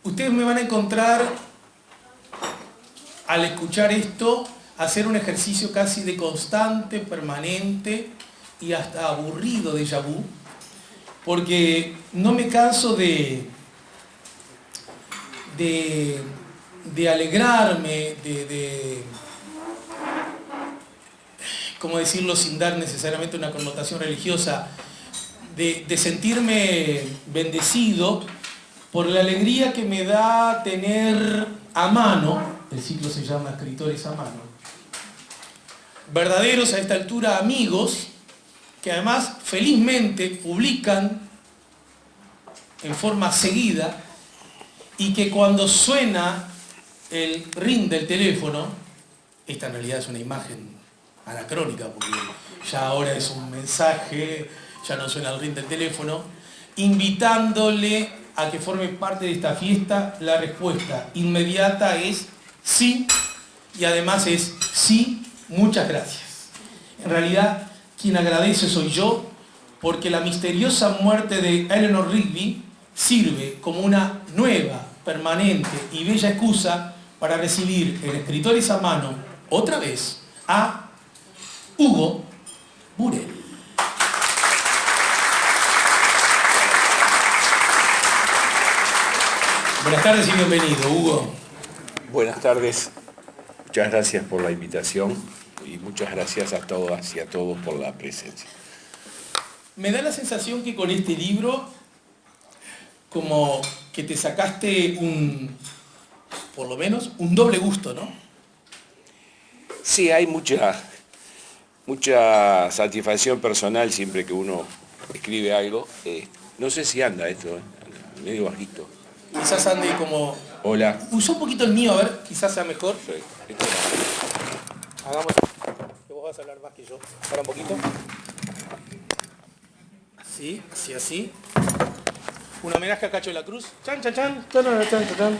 Ustedes me van a encontrar, al escuchar esto, hacer un ejercicio casi de constante, permanente y hasta aburrido déjà vu, porque no me canso de alegrarme, ¿cómo decirlo sin dar necesariamente una connotación religiosa? De sentirme bendecido por la alegría que me da tener a mano, el ciclo se llama Escritores a Mano, verdaderos a esta altura amigos, que además felizmente publican en forma seguida y que cuando suena el ring del teléfono, esta en realidad es una imagen anacrónica porque ya ahora es un mensaje, ya no suena el ring del teléfono, invitándole a que forme parte de esta fiesta, la respuesta inmediata es sí, y además es sí, muchas gracias. En realidad, quien agradece soy yo, porque la misteriosa muerte de Eleanor Rigby sirve como una nueva, permanente y bella excusa para recibir en Escritores a Mano, otra vez, a Hugo Burel. Buenas tardes y bienvenido, Hugo. Buenas tardes, muchas gracias por la invitación y muchas gracias a todas y a todos por la presencia. Me da la sensación que con este libro, como que te sacaste por lo menos, un doble gusto, ¿no? Sí, hay mucha satisfacción personal siempre que uno escribe algo. No sé si anda esto, anda medio bajito. Quizás ande como... Hola. Usa un poquito el mío, a ver, quizás sea mejor. Sí, Hagamos, que vos vas a hablar más que yo. Para un poquito. Así, así, así. Un homenaje a Cacho de la Cruz. Chan, chan, chan. Chan, chan, chan, chan.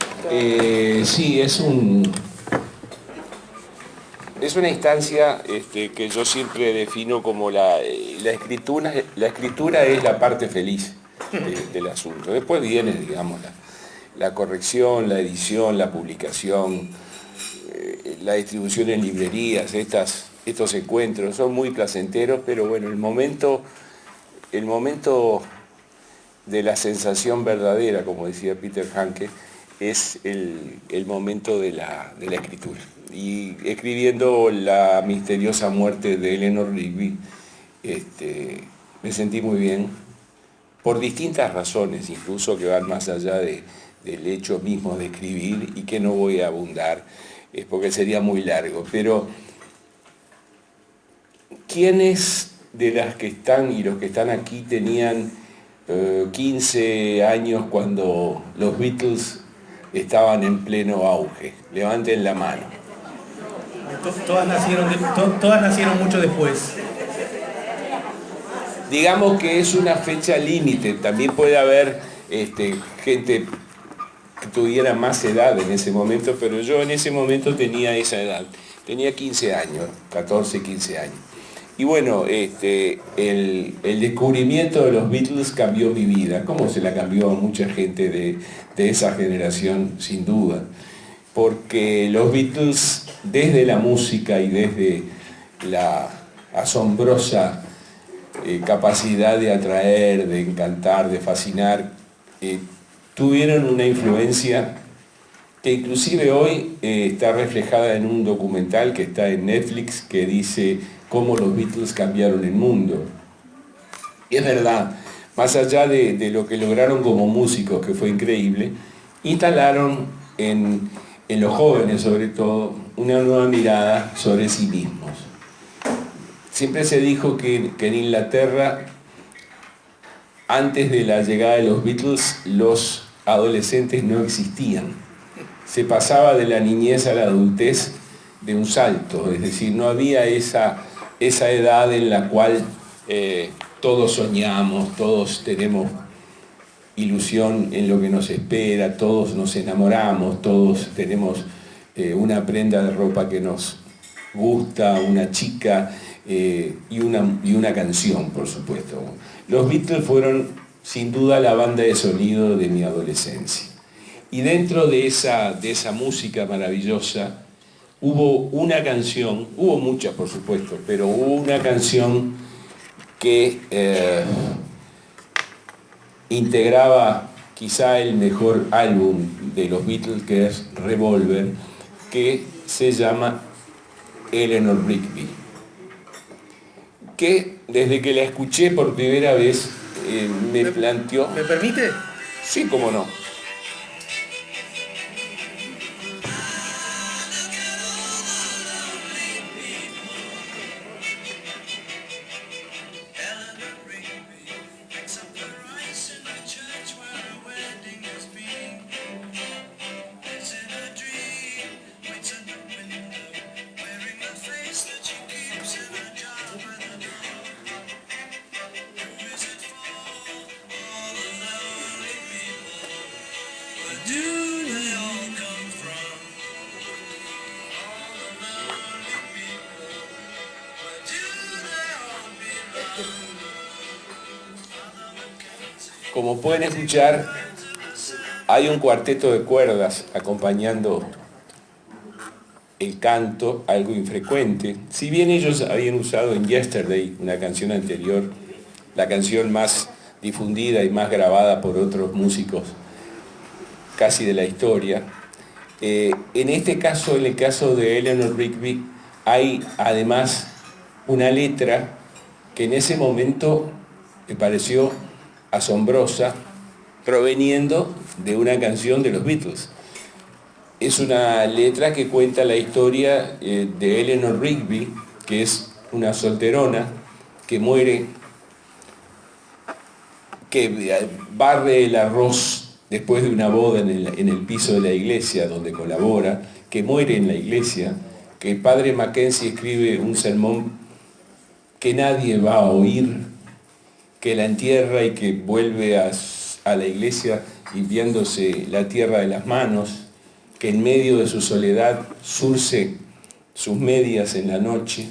Sí, es una instancia que yo siempre defino como la escritura. La escritura es la parte feliz del asunto. Después viene, digamos, la corrección, la edición, la publicación, la distribución en librerías. Estos encuentros son muy placenteros, pero bueno, el momento de la sensación verdadera, como decía Peter Hanke, es el momento de la escritura. Y escribiendo la misteriosa muerte de Eleanor Rigby, me sentí muy bien, por distintas razones, incluso que van más allá del hecho mismo de escribir y que no voy a abundar, porque sería muy largo. Pero, ¿quiénes de las que están y los que están aquí tenían 15 años cuando los Beatles estaban en pleno auge? Levanten la mano. Todas nacieron mucho después. Digamos que es una fecha límite. También puede haber gente que tuviera más edad en ese momento, pero yo en ese momento tenía esa edad. Tenía 15 años, 14, 15 años. Y bueno, el descubrimiento de los Beatles cambió mi vida, como se la cambió a mucha gente de esa generación, sin duda. Porque los Beatles, desde la música y desde la asombrosa capacidad de atraer, de encantar, de fascinar, tuvieron una influencia que inclusive hoy está reflejada en un documental que está en Netflix que dice cómo los Beatles cambiaron el mundo. Y es verdad, más allá de lo que lograron como músicos, que fue increíble, instalaron en los jóvenes sobre todo una nueva mirada sobre sí mismos. Siempre se dijo que en Inglaterra, antes de la llegada de los Beatles, los adolescentes no existían. Se pasaba de la niñez a la adultez de un salto, es decir, no había esa edad en la cual todos soñamos, todos tenemos ilusión en lo que nos espera, todos nos enamoramos, todos tenemos una prenda de ropa que nos gusta, una chica y una canción, por supuesto. Los Beatles fueron sin duda la banda de sonido de mi adolescencia. Y dentro de esa música maravillosa hubo una canción, hubo muchas por supuesto, pero hubo una canción que integraba quizá el mejor álbum de los Beatles, que es Revolver, que se llama Eleanor Rigby, que desde que la escuché por primera vez me planteó... ¿Me permite? Sí, cómo no. Como pueden escuchar, hay un cuarteto de cuerdas acompañando el canto, algo infrecuente. Si bien ellos habían usado en Yesterday, una canción anterior, la canción más difundida y más grabada por otros músicos casi de la historia, en este caso, en el caso de Eleanor Rigby, hay además una letra que en ese momento me pareció asombrosa, proveniendo de una canción de los Beatles. Es una letra que cuenta la historia de Eleanor Rigby, que es una solterona que muere, que barre el arroz después de una boda en el piso de la iglesia donde colabora, que muere en la iglesia, que el padre Mackenzie escribe un sermón que nadie va a oír, que la entierra y que vuelve a la iglesia limpiándose la tierra de las manos, que en medio de su soledad zurce sus medias en la noche,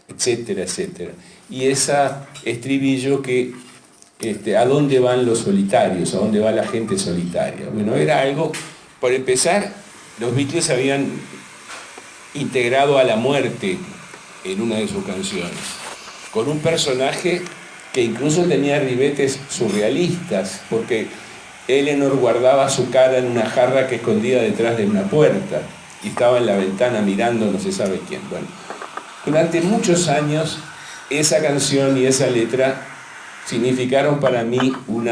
etcétera, etcétera. Y esa estribillo que, ¿a dónde van los solitarios? ¿A dónde va la gente solitaria? Bueno, era algo, por empezar, los Beatles habían integrado a la muerte en una de sus canciones, con un personaje que incluso tenía ribetes surrealistas, porque Eleanor guardaba su cara en una jarra que escondía detrás de una puerta y estaba en la ventana mirando no se sabe quién. Bueno, durante muchos años esa canción y esa letra significaron para mí un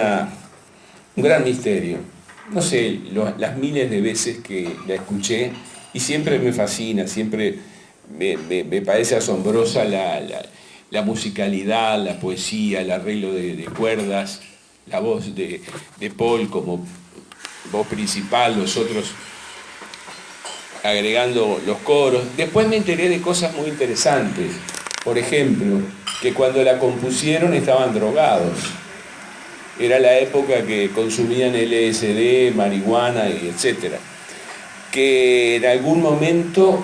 gran misterio. No sé, las miles de veces que la escuché y siempre me fascina, siempre me parece asombrosa la musicalidad, la poesía, el arreglo de cuerdas, la voz de Paul como voz principal, los otros agregando los coros. Después me enteré de cosas muy interesantes. Por ejemplo, que cuando la compusieron estaban drogados. Era la época que consumían LSD, marihuana, etc. Que en algún momento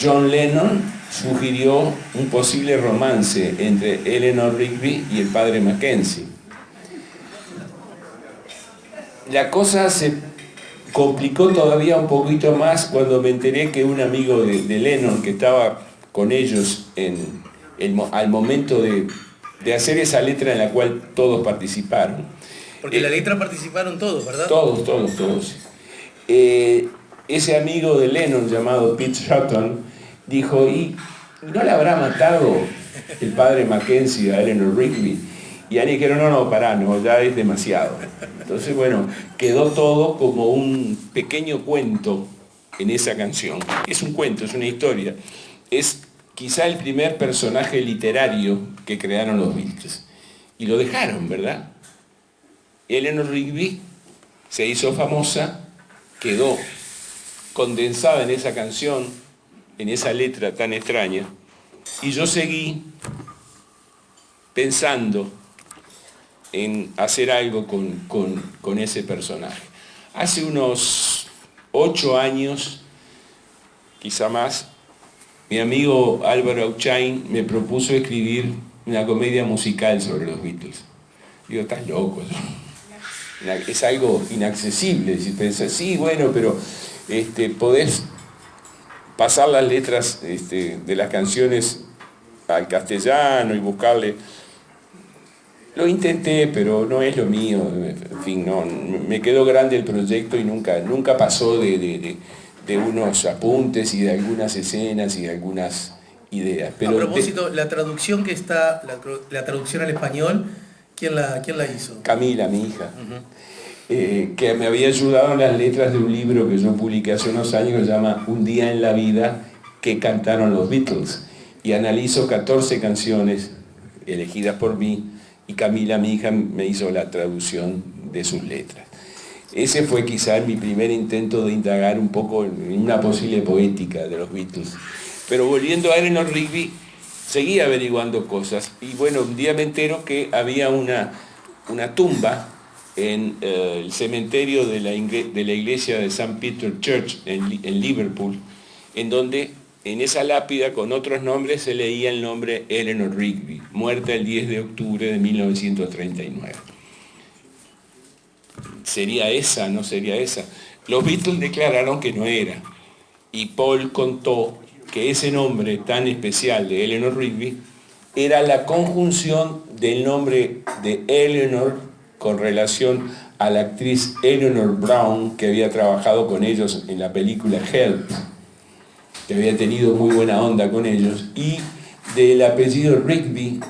John Lennon sugirió un posible romance entre Eleanor Rigby y el padre Mackenzie. La cosa se complicó todavía un poquito más cuando me enteré que un amigo de Lennon que estaba con ellos al momento de hacer esa letra en la cual todos participaron. Porque en la letra participaron todos, ¿verdad? Todos. Ese amigo de Lennon llamado Pete Shotton dijo, ¿y no le habrá matado el padre Mackenzie a Eleanor Rigby? Y Annie dijeron, no, pará, no, ya es demasiado. Entonces, bueno, quedó todo como un pequeño cuento en esa canción. Es un cuento, es una historia. Es quizá el primer personaje literario que crearon los Beatles. Y lo dejaron, ¿verdad? Eleanor Rigby se hizo famosa, quedó condensada en esa canción, en esa letra tan extraña, y yo seguí pensando en hacer algo con ese personaje. Hace unos 8 años, quizá más, mi amigo Álvaro Auchain me propuso escribir una comedia musical sobre los Beatles. Digo, estás loco. es algo inaccesible. Si pensás, sí, bueno, pero podés pasar las letras de las canciones al castellano y buscarle. Lo intenté, pero no es lo mío. En fin, no, me quedó grande el proyecto y nunca pasó de unos apuntes y de algunas escenas y de algunas ideas. Pero a propósito, la traducción que está, la traducción al español, ¿quién la hizo? Camila, mi hija. Que me había ayudado en las letras de un libro que yo publiqué hace unos años que se llama Un día en la vida que cantaron los Beatles. Y analizo 14 canciones elegidas por mí y Camila, mi hija, me hizo la traducción de sus letras. Ese fue quizás mi primer intento de indagar un poco en una posible poética de los Beatles. Pero volviendo a Eleanor Rigby, seguí averiguando cosas y bueno, un día me entero que había una tumba en el cementerio de la iglesia de St. Peter Church en Liverpool, en donde en esa lápida con otros nombres se leía el nombre Eleanor Rigby, muerta el 10 de octubre de 1939. ¿Sería esa? ¿No sería esa? Los Beatles declararon que no era. Y Paul contó que ese nombre tan especial de Eleanor Rigby era la conjunción del nombre de Eleanor con relación a la actriz Eleanor Brown, que había trabajado con ellos en la película Help, que había tenido muy buena onda con ellos, y del apellido Rigby,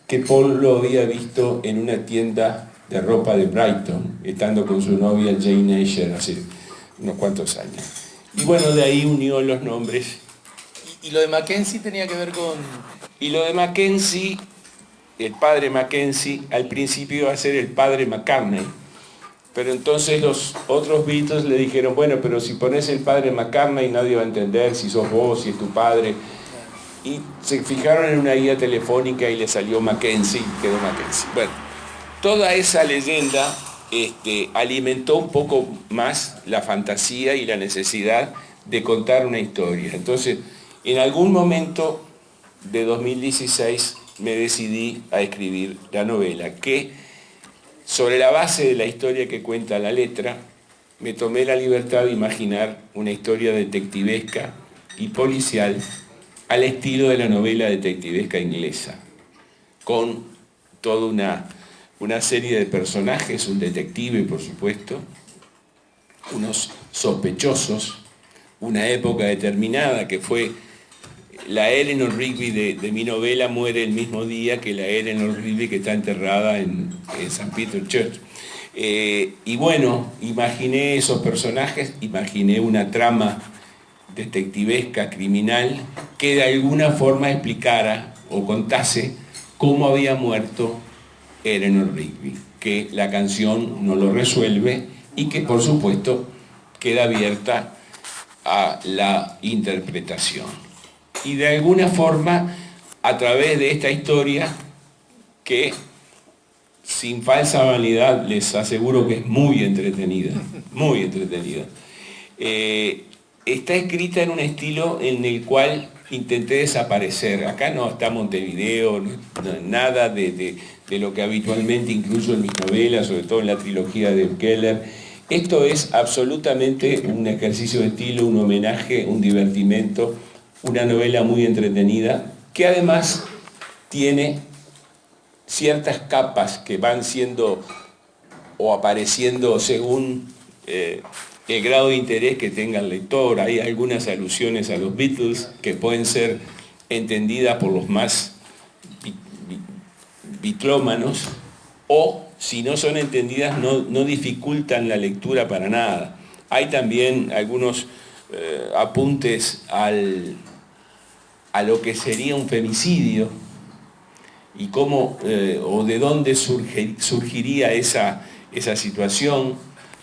que Paul lo había visto en una tienda de ropa de Brighton, estando con su novia Jane Asher hace unos cuantos años. Y bueno, de ahí unió los nombres. ¿Y lo de Mackenzie tenía que ver con...? Y lo de Mackenzie, el padre Mackenzie, al principio iba a ser el padre McCartney, pero entonces los otros Beatles le dijeron, bueno, pero si pones el padre McCartney nadie va a entender si sos vos, si es tu padre. Y se fijaron en una guía telefónica y le salió Mackenzie y quedó Mackenzie. Bueno, toda esa leyenda alimentó un poco más la fantasía y la necesidad de contar una historia. Entonces, en algún momento de 2016 me decidí a escribir la novela, que sobre la base de la historia que cuenta la letra, me tomé la libertad de imaginar una historia detectivesca y policial al estilo de la novela detectivesca inglesa, con toda una serie de personajes, un detective por supuesto, unos sospechosos, una época determinada que fue la Eleanor Rigby de mi novela muere el mismo día que la Eleanor Rigby que está enterrada en St. Peter Church. Y bueno, imaginé esos personajes, imaginé una trama detectivesca, criminal, que de alguna forma explicara o contase cómo había muerto Eleanor Rigby, que la canción no lo resuelve y que por supuesto queda abierta a la interpretación. Y de alguna forma, a través de esta historia, que sin falsa vanidad les aseguro que es muy entretenida, está escrita en un estilo en el cual intenté desaparecer. Acá no está Montevideo, nada de lo que habitualmente incluso en mis novelas, sobre todo en la trilogía de Keller. Esto es absolutamente un ejercicio de estilo, un homenaje, un divertimento, una novela muy entretenida, que además tiene ciertas capas que van siendo o apareciendo según el grado de interés que tenga el lector. Hay algunas alusiones a los Beatles que pueden ser entendidas por los más bitlómanos, o si no son entendidas no dificultan la lectura para nada. Hay también algunos apuntes a lo que sería un femicidio y cómo o de dónde surgiría esa situación.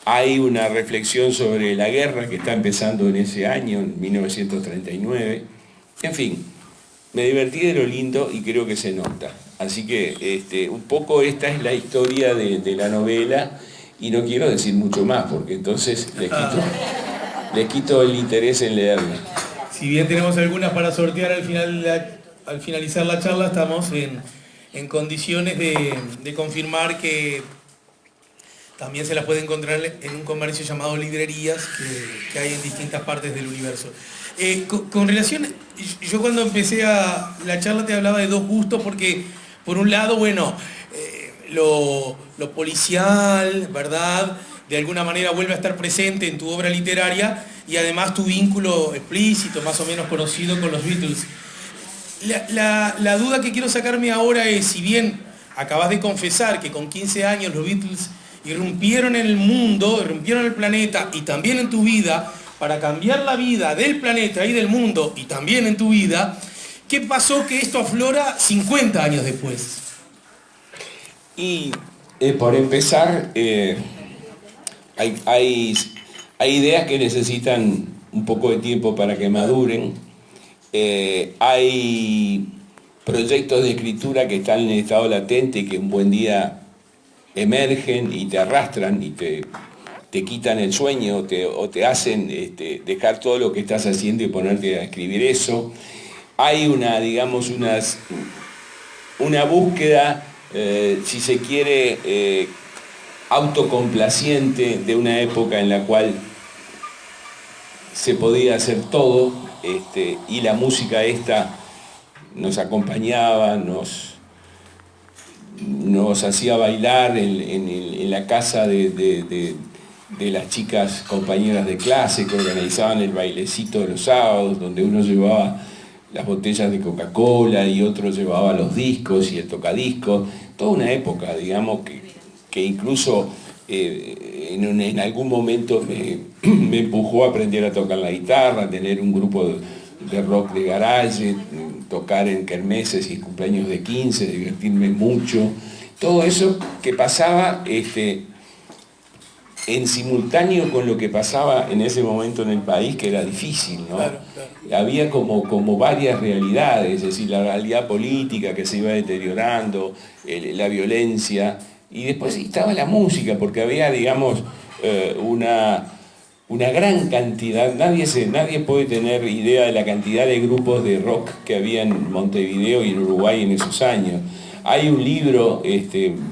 Hay una reflexión sobre la guerra que está empezando en ese año, en 1939. En fin, me divertí de lo lindo y creo que se nota. Así que un poco esta es la historia de la novela y no quiero decir mucho más porque entonces les quito el interés en leerla. Si bien tenemos algunas para sortear al finalizar la charla, estamos en condiciones de confirmar que también se las puede encontrar en un comercio llamado librerías que hay en distintas partes del universo. Con relación, yo cuando empecé la charla te hablaba de dos gustos porque, por un lado, bueno, lo policial, ¿verdad? De alguna manera vuelve a estar presente en tu obra literaria y además tu vínculo explícito, más o menos conocido con los Beatles. La duda que quiero sacarme ahora es, si bien acabas de confesar que con 15 años los Beatles irrumpieron en el mundo, irrumpieron en el planeta y también en tu vida, para cambiar la vida del planeta y del mundo y también en tu vida, ¿qué pasó que esto aflora 50 años después? Y por empezar, hay ideas que necesitan un poco de tiempo para que maduren. Hay proyectos de escritura que están en estado latente y que un buen día emergen y te arrastran y te quitan el sueño o te hacen dejar todo lo que estás haciendo y ponerte a escribir eso. Hay una búsqueda, si se quiere, autocomplaciente de una época en la cual se podía hacer todo, y la música esta nos acompañaba, nos hacía bailar en la casa de las chicas compañeras de clase que organizaban el bailecito de los sábados, donde uno llevaba las botellas de Coca-Cola y otro llevaba los discos y el tocadiscos. Toda una época, digamos, que incluso en algún momento me empujó a aprender a tocar la guitarra, a tener un grupo de rock de garage, tocar en kermeses y cumpleaños de 15, divertirme mucho. Todo eso que pasaba en simultáneo con lo que pasaba en ese momento en el país, que era difícil, ¿no? Claro. Había como varias realidades, es decir, la realidad política que se iba deteriorando, la violencia, y después estaba la música, porque había, digamos, una gran cantidad, nadie puede tener idea de la cantidad de grupos de rock que había en Montevideo y en Uruguay en esos años. Hay un libro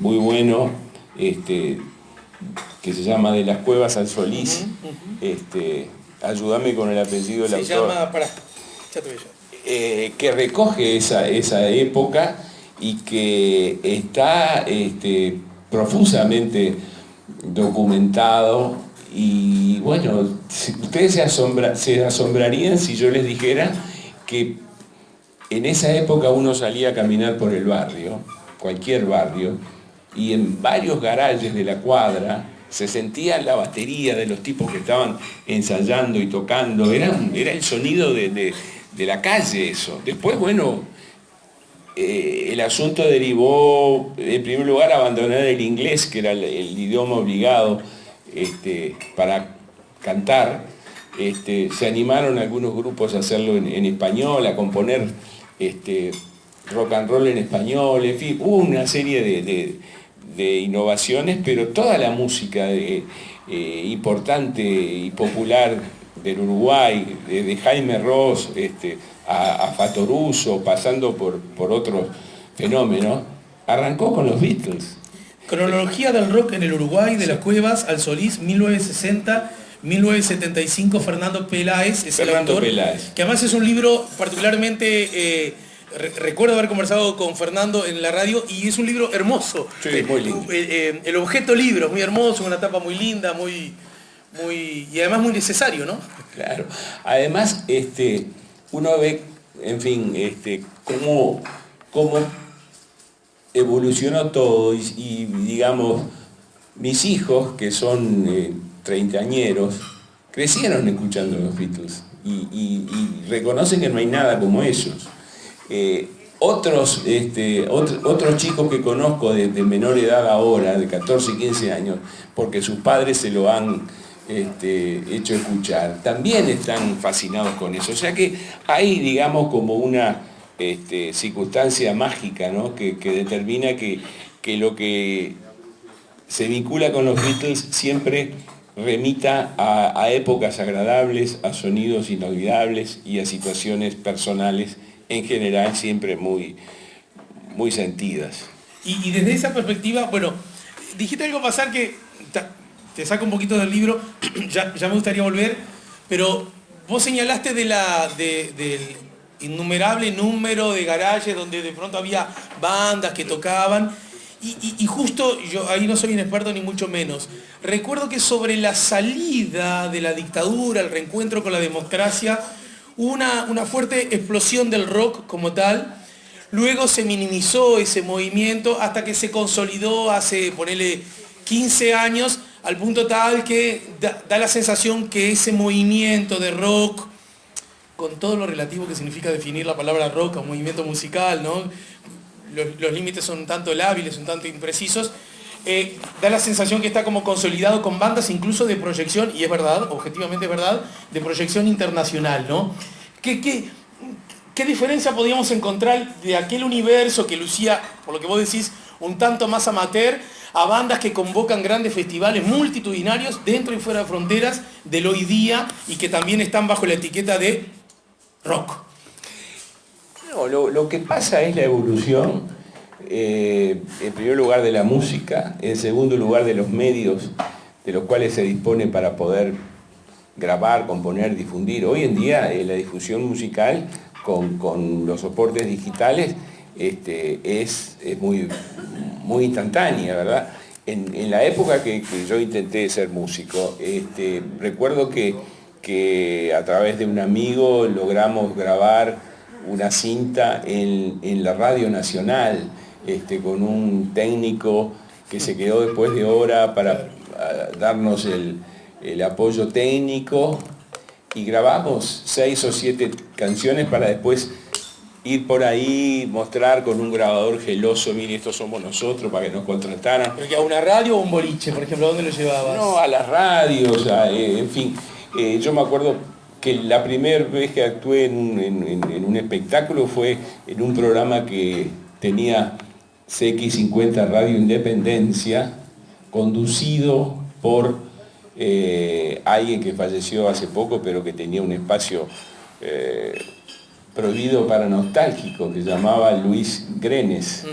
muy bueno, que se llama De las Cuevas al Solís. Ayúdame con el apellido del autor. Se llama, ya te veo. Que recoge esa época y que está profusamente documentado. Y bueno, ustedes se asombrarían si yo les dijera que en esa época uno salía a caminar por el barrio, cualquier barrio, y en varios garajes de la cuadra se sentía la batería de los tipos que estaban ensayando y tocando. Era el sonido de la calle eso. Después, bueno, el asunto derivó, en primer lugar, a abandonar el inglés, que era el idioma obligado para cantar. Se animaron algunos grupos a hacerlo en español, a componer rock and roll en español, en fin, hubo una serie de innovaciones, pero toda la música importante y popular del Uruguay, de Jaime Ross a Fatoruso, pasando por otros fenómenos, arrancó con los Beatles. Cronología del rock en el Uruguay, de las Cuevas al Solís, 1960, 1975, Fernando Peláez es el autor. Peláez. Que además es un libro particularmente... recuerdo haber conversado con Fernando en la radio y es un libro hermoso. Sí, muy lindo. El objeto libro es muy hermoso, una tapa muy linda, y además muy necesario, ¿no? Claro. Además, uno ve, en fin, cómo evolucionó todo y digamos, mis hijos, que son treintañeros, crecieron escuchando los Beatles y reconocen que no hay nada como ellos. Otros chicos que conozco de menor edad ahora, de 14 y 15 años, porque sus padres se lo han hecho escuchar, también están fascinados con eso. O sea que hay, digamos, como una circunstancia mágica, ¿no? que determina que lo que se vincula con los Beatles siempre remita a épocas agradables, a sonidos inolvidables y a situaciones personales en general siempre muy, muy sentidas. Y desde esa perspectiva, bueno, dijiste algo pasar que te saco un poquito del libro, ya me gustaría volver, pero vos señalaste del innumerable número de garajes donde de pronto había bandas que tocaban, y justo, yo ahí no soy un experto ni mucho menos, recuerdo que sobre la salida de la dictadura, el reencuentro con la democracia, hubo una fuerte explosión del rock como tal. Luego se minimizó ese movimiento hasta que se consolidó hace, ponele, 15 años, al punto tal que da la sensación que ese movimiento de rock, con todo lo relativo que significa definir la palabra rock a un movimiento musical, ¿no? Los límites son un tanto lábiles, un tanto imprecisos, da la sensación que está como consolidado con bandas incluso de proyección, y es verdad, objetivamente es verdad, de proyección internacional, ¿no? ¿Qué diferencia podíamos encontrar de aquel universo que lucía, por lo que vos decís, un tanto más amateur, a bandas que convocan grandes festivales multitudinarios dentro y fuera de fronteras del hoy día y que también están bajo la etiqueta de rock? No, lo que pasa es la evolución, en primer lugar de la música, en segundo lugar de los medios de los cuales se dispone para poder grabar, componer, difundir. Hoy en día la difusión musical con los soportes digitales es muy instantánea, ¿verdad? En la época que yo intenté ser músico, recuerdo que a través de un amigo logramos grabar una cinta en la Radio Nacional, con un técnico que se quedó después de hora para darnos el apoyo técnico, y grabamos 6 o 7 canciones para después ir por ahí, mostrar con un grabador geloso, mire, estos somos nosotros, para que nos contrataran. ¿Pero que a una radio o un boliche, por ejemplo? ¿Dónde lo llevabas? No, a las radios, en fin. Yo me acuerdo que la primera vez que actué en un espectáculo fue en un programa que tenía CX50 Radio Independencia, conducido por alguien que falleció hace poco, pero que tenía un espacio prohibido para nostálgico, que se llamaba Luis Grenes,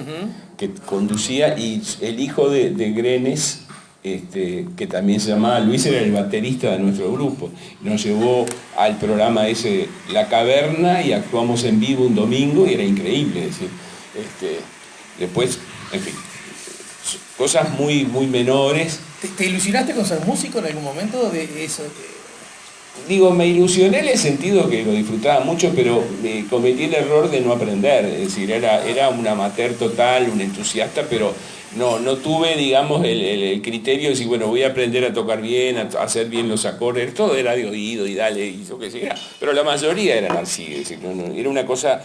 que conducía, y el hijo de Grenes, que también se llamaba Luis, era el baterista de nuestro grupo. Nos llevó al programa ese La Caverna y actuamos en vivo un domingo y era increíble. Es decir, después, en fin, cosas muy menores. ¿Te ilusionaste con ser músico en algún momento de eso? Digo, me ilusioné en el sentido que lo disfrutaba mucho, pero cometí el error de no aprender. Es decir, era un amateur total, un entusiasta, pero no tuve, digamos, el criterio de decir, bueno, voy a aprender a tocar bien, a hacer bien los acordes. Todo era de oído y dale, y yo qué sé. Pero la mayoría eran así. Es decir, era una cosa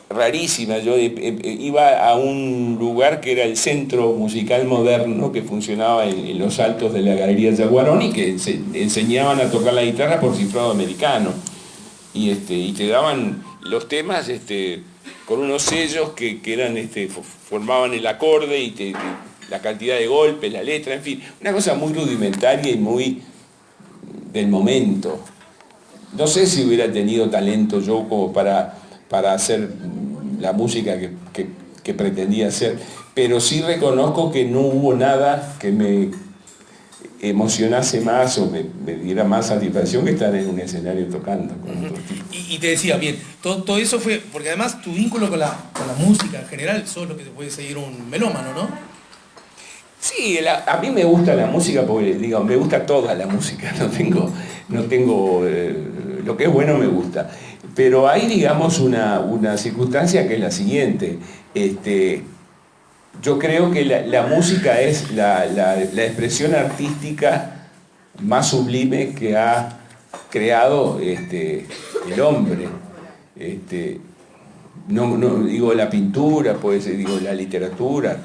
rarísima. Yo iba a un lugar que era el Centro Musical Moderno, que funcionaba en los altos de la Galería Yaguarón, y que enseñaban a tocar la guitarra por cifrado americano, y te daban los temas con unos sellos que eran formaban el acorde y la cantidad de golpes, la letra, en fin, una cosa muy rudimentaria y muy del momento. No sé si hubiera tenido talento yo como para hacer la música que pretendía hacer, pero sí reconozco que no hubo nada que me emocionase más o me diera más satisfacción que estar en un escenario tocando con otro tipo. Y te decía, bien, todo eso fue, porque además tu vínculo con la música en general, sos lo que te puede seguir un melómano, ¿no? Sí, a mí me gusta la música porque, digo, me gusta toda la música, no tengo lo que es bueno me gusta. Pero hay, digamos, una circunstancia que es la siguiente. Yo creo que la música es la expresión artística más sublime que ha creado el hombre. No digo la pintura, pues digo la literatura.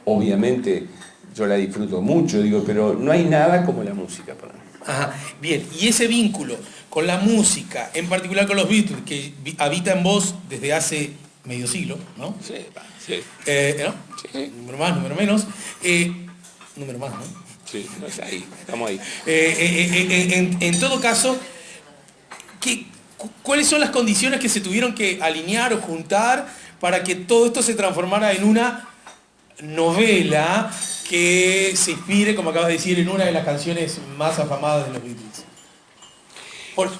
Obviamente yo la disfruto mucho, pero no hay nada como la música para mí. Ajá, bien, y ese vínculo con la música, en particular con los Beatles, que habita en vos desde hace medio siglo, ¿no? Sí. ¿No? Sí. Número más, número menos. Número más, ¿no? Sí, no es ahí, estamos ahí. En todo caso, ¿cuáles son las condiciones que se tuvieron que alinear o juntar para que todo esto se transformara en una novela que se inspire, como acabas de decir, en una de las canciones más afamadas de los Beatles.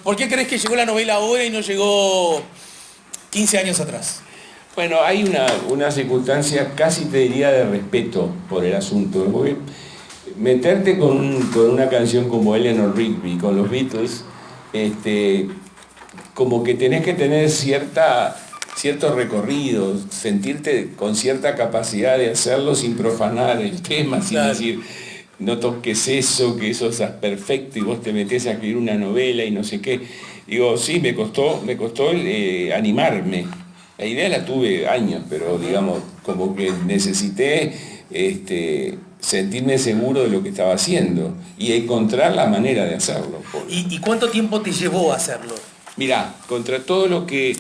¿Por qué crees que llegó la novela ahora y no llegó 15 años atrás? Bueno, hay una circunstancia casi te diría de respeto por el asunto, porque meterte con una canción como Eleanor Rigby, con los Beatles, como que tenés que tener cierto recorrido, sentirte con cierta capacidad de hacerlo sin profanar el tema, sin decir, no toques eso, que eso es perfecto y vos te metés a escribir una novela y no sé qué. Digo, sí, me costó animarme. La idea la tuve años, pero digamos, como que necesité sentirme seguro de lo que estaba haciendo y encontrar la manera de hacerlo. ¿Y cuánto tiempo te llevó a hacerlo? Mirá, contra todo lo que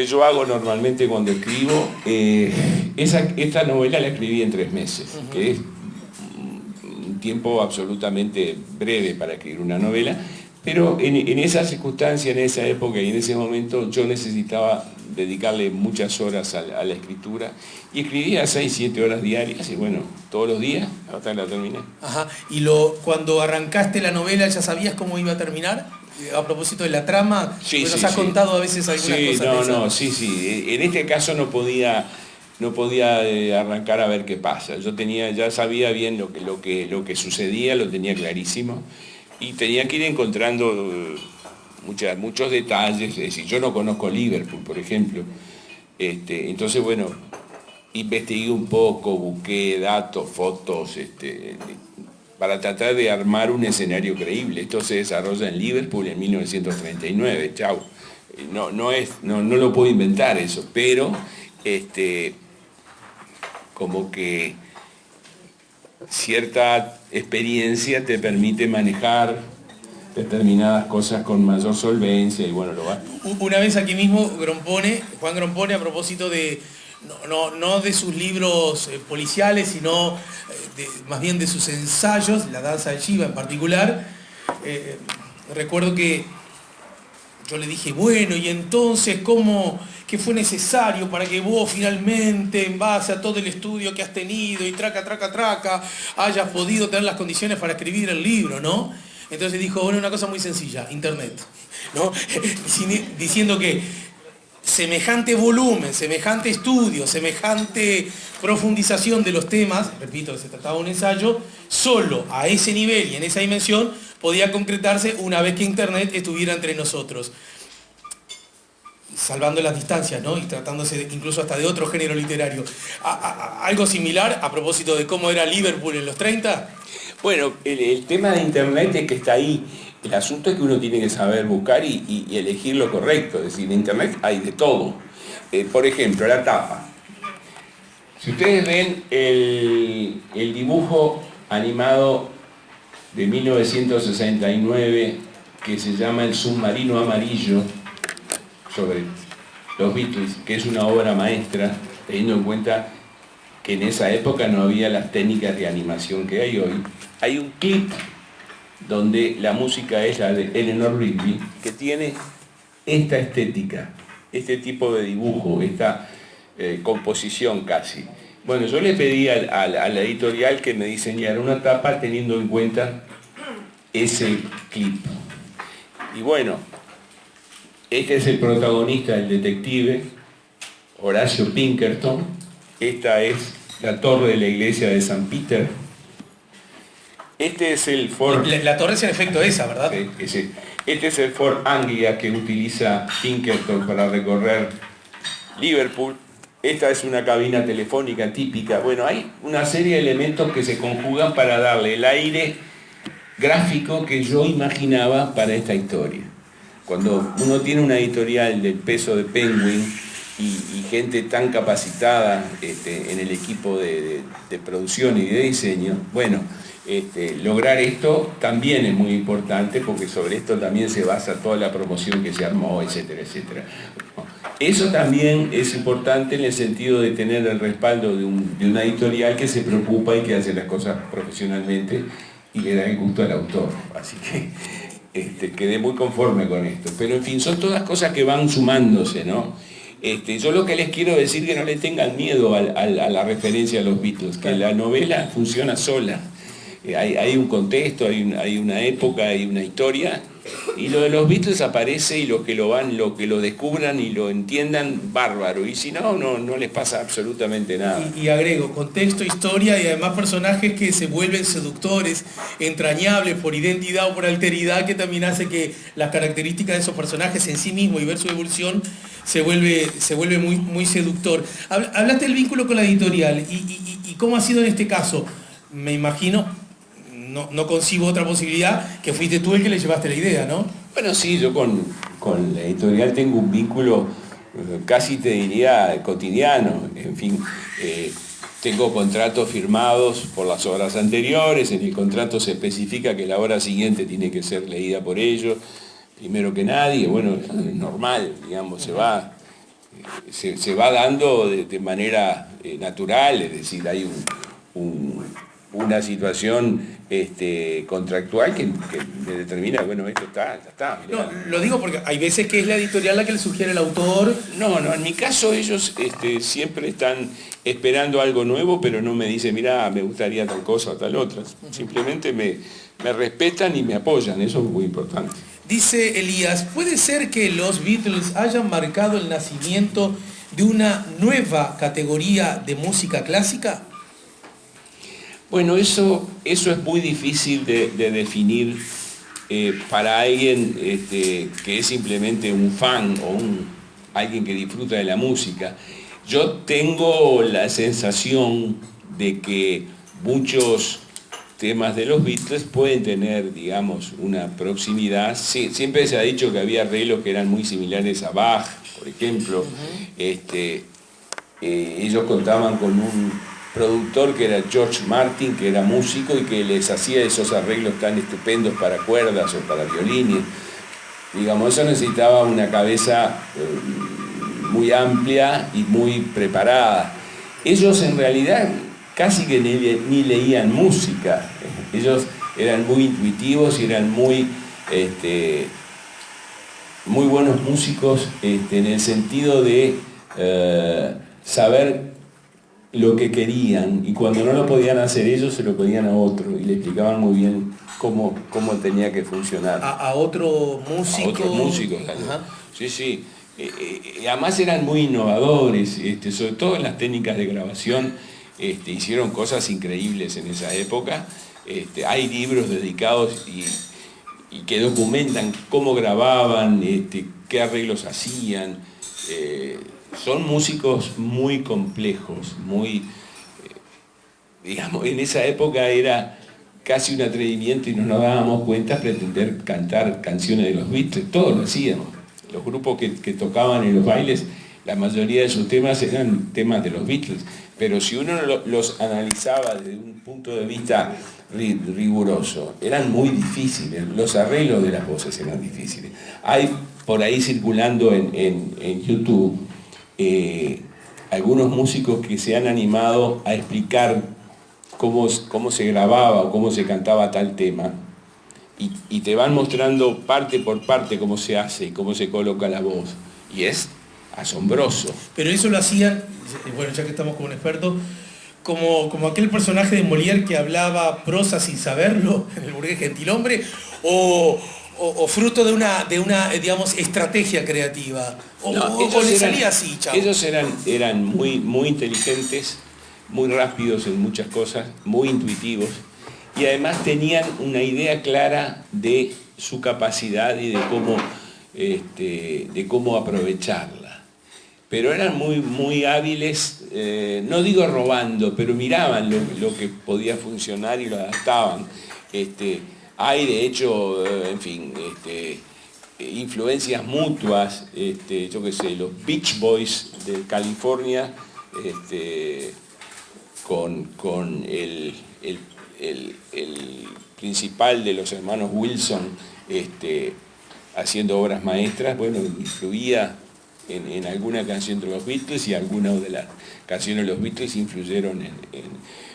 yo hago normalmente cuando escribo, esta novela la escribí en 3 meses, que es un tiempo absolutamente breve para escribir una novela, pero en esa circunstancia, en esa época y en ese momento yo necesitaba dedicarle muchas horas a la escritura y escribía 6, 7 horas diarias y bueno, todos los días hasta que la terminé. Ajá. ¿Y cuando arrancaste la novela ya sabías cómo iba a terminar? A propósito de la trama, sí, nos has contado a veces algunas cosas. Sí. En este caso no podía arrancar a ver qué pasa. Yo ya sabía bien lo que sucedía, lo tenía clarísimo. Y tenía que ir encontrando muchos detalles. Es decir, yo no conozco Liverpool, por ejemplo. Entonces, bueno, investigué un poco, busqué datos, fotos, para tratar de armar un escenario creíble. Esto se desarrolla en Liverpool en 1939, chau. No lo puedo inventar eso, pero como que cierta experiencia te permite manejar determinadas cosas con mayor solvencia y bueno, lo va. Una vez aquí mismo Juan Grompone, a propósito de no de sus libros policiales, sino más bien de sus ensayos, La danza de Shiva en particular, recuerdo que yo le dije, bueno, y entonces, ¿qué fue necesario para que vos finalmente, en base a todo el estudio que has tenido y traca, hayas podido tener las condiciones para escribir el libro, ¿no? Entonces dijo, bueno, una cosa muy sencilla, Internet, ¿no? Diciendo que semejante volumen, semejante estudio, semejante profundización de los temas, repito que se trataba de un ensayo, solo a ese nivel y en esa dimensión podía concretarse una vez que Internet estuviera entre nosotros. Salvando las distancias, ¿no? Y tratándose incluso hasta de otro género literario. ¿Algo similar a propósito de cómo era Liverpool en los 30? Bueno, el tema de Internet es que está ahí. El asunto es que uno tiene que saber buscar y elegir lo correcto. Es decir, en Internet hay de todo. Por ejemplo, la tapa. Si ustedes ven el dibujo animado de 1969 que se llama El submarino amarillo, sobre los Beatles, que es una obra maestra, teniendo en cuenta que en esa época no había las técnicas de animación que hay hoy. Hay un clip donde la música es la de Eleanor Rigby, que tiene esta estética, este tipo de dibujo, esta composición casi. Bueno, yo le pedí a la editorial que me diseñara una tapa teniendo en cuenta ese clip. Y bueno, este es el protagonista, el detective, Horacio Pinkerton. Esta es la torre de la iglesia de San Peter. Este es el Ford... La torre es en efecto esa, ¿verdad? Sí. Este es el Ford Anglia que utiliza Pinkerton para recorrer Liverpool. Esta es una cabina telefónica típica. Bueno, hay una serie de elementos que se conjugan para darle el aire gráfico que yo imaginaba para esta historia. Cuando uno tiene una editorial del peso de Penguin y gente tan capacitada en el equipo de producción y de diseño, bueno, lograr esto también es muy importante porque sobre esto también se basa toda la promoción que se armó, etcétera, etcétera. Eso también es importante en el sentido de tener el respaldo de una editorial que se preocupa y que hace las cosas profesionalmente y le da el gusto al autor. Así que quedé muy conforme con esto. Pero en fin, son todas cosas que van sumándose, ¿no? Yo lo que les quiero decir es que no le tengan miedo a la referencia a los Beatles, que la novela funciona sola. Hay un contexto, hay una época, hay una historia, y lo de los Beatles aparece, y los que lo descubran y lo entiendan, bárbaro, y si no, no les pasa absolutamente nada. Y agrego, contexto, historia y además personajes que se vuelven seductores, entrañables por identidad o por alteridad, que también hace que las características de esos personajes en sí mismos y ver su evolución se vuelve muy, muy seductor. Hablaste del vínculo con la editorial y cómo ha sido en este caso. Me imagino, no concibo otra posibilidad, que fuiste tú el que le llevaste la idea, ¿no? Bueno, sí, yo con la editorial tengo un vínculo casi te diría cotidiano. En fin, tengo contratos firmados por las obras anteriores. En el contrato se especifica que la obra siguiente tiene que ser leída por ellos, primero que nadie. Bueno, es normal, digamos, se va dando de manera natural, es decir, hay una situación contractual que determina, bueno, esto ya está. No, lo digo porque hay veces que es la editorial la que le sugiere al autor. No, en mi caso ellos siempre están esperando algo nuevo, pero no me dicen, mirá, me gustaría tal cosa o tal otra. Simplemente me respetan y me apoyan, eso es muy importante. Dice Elías, ¿puede ser que los Beatles hayan marcado el nacimiento de una nueva categoría de música clásica? Bueno, eso es muy difícil de definir para alguien que es simplemente un fan o alguien que disfruta de la música. Yo tengo la sensación de que muchos temas de los Beatles pueden tener, digamos, una proximidad. Sí, siempre se ha dicho que había arreglos que eran muy similares a Bach, por ejemplo. Ellos contaban con un productor que era George Martin, que era músico y que les hacía esos arreglos tan estupendos para cuerdas o para violines. Digamos, eso necesitaba una cabeza muy amplia y muy preparada. Ellos en realidad casi que ni leían música. Ellos eran muy intuitivos y eran muy buenos músicos en el sentido de saber lo que querían, y cuando no lo podían hacer ellos se lo pedían a otro y le explicaban muy bien cómo tenía que funcionar. A otro músico. A otros músicos, sí. Además eran muy innovadores, sobre todo en las técnicas de grabación. Hicieron cosas increíbles en esa época. Hay libros dedicados y que documentan cómo grababan, qué arreglos hacían. Son músicos muy complejos, digamos, en esa época era casi un atrevimiento y no nos dábamos cuenta pretender cantar canciones de los Beatles. Todos lo hacíamos. Los grupos que tocaban en los bailes, la mayoría de sus temas eran temas de los Beatles, pero si uno los analizaba desde un punto de vista riguroso, eran muy difíciles. Los arreglos de las voces eran difíciles. Hay por ahí circulando en YouTube algunos músicos que se han animado a explicar cómo se grababa o cómo se cantaba tal tema, y te van mostrando parte por parte cómo se hace y cómo se coloca la voz, y es asombroso. Pero eso lo hacían, bueno, ya que estamos con un experto, como aquel personaje de Molière que hablaba prosa sin saberlo, en El burgués gentilhombre, o fruto de una digamos, estrategia creativa. O le salía así, chao. Ellos eran muy inteligentes, muy rápidos en muchas cosas, muy intuitivos, y además tenían una idea clara de su capacidad y de cómo aprovecharla. Pero eran muy hábiles, no digo robando, pero miraban lo que podía funcionar y lo adaptaban. Hay de hecho, en fin, influencias mutuas, yo qué sé, los Beach Boys de California, con el principal de los hermanos Wilson, haciendo obras maestras. Bueno, influía en alguna canción de los Beatles, y algunas de las canciones de los Beatles influyeron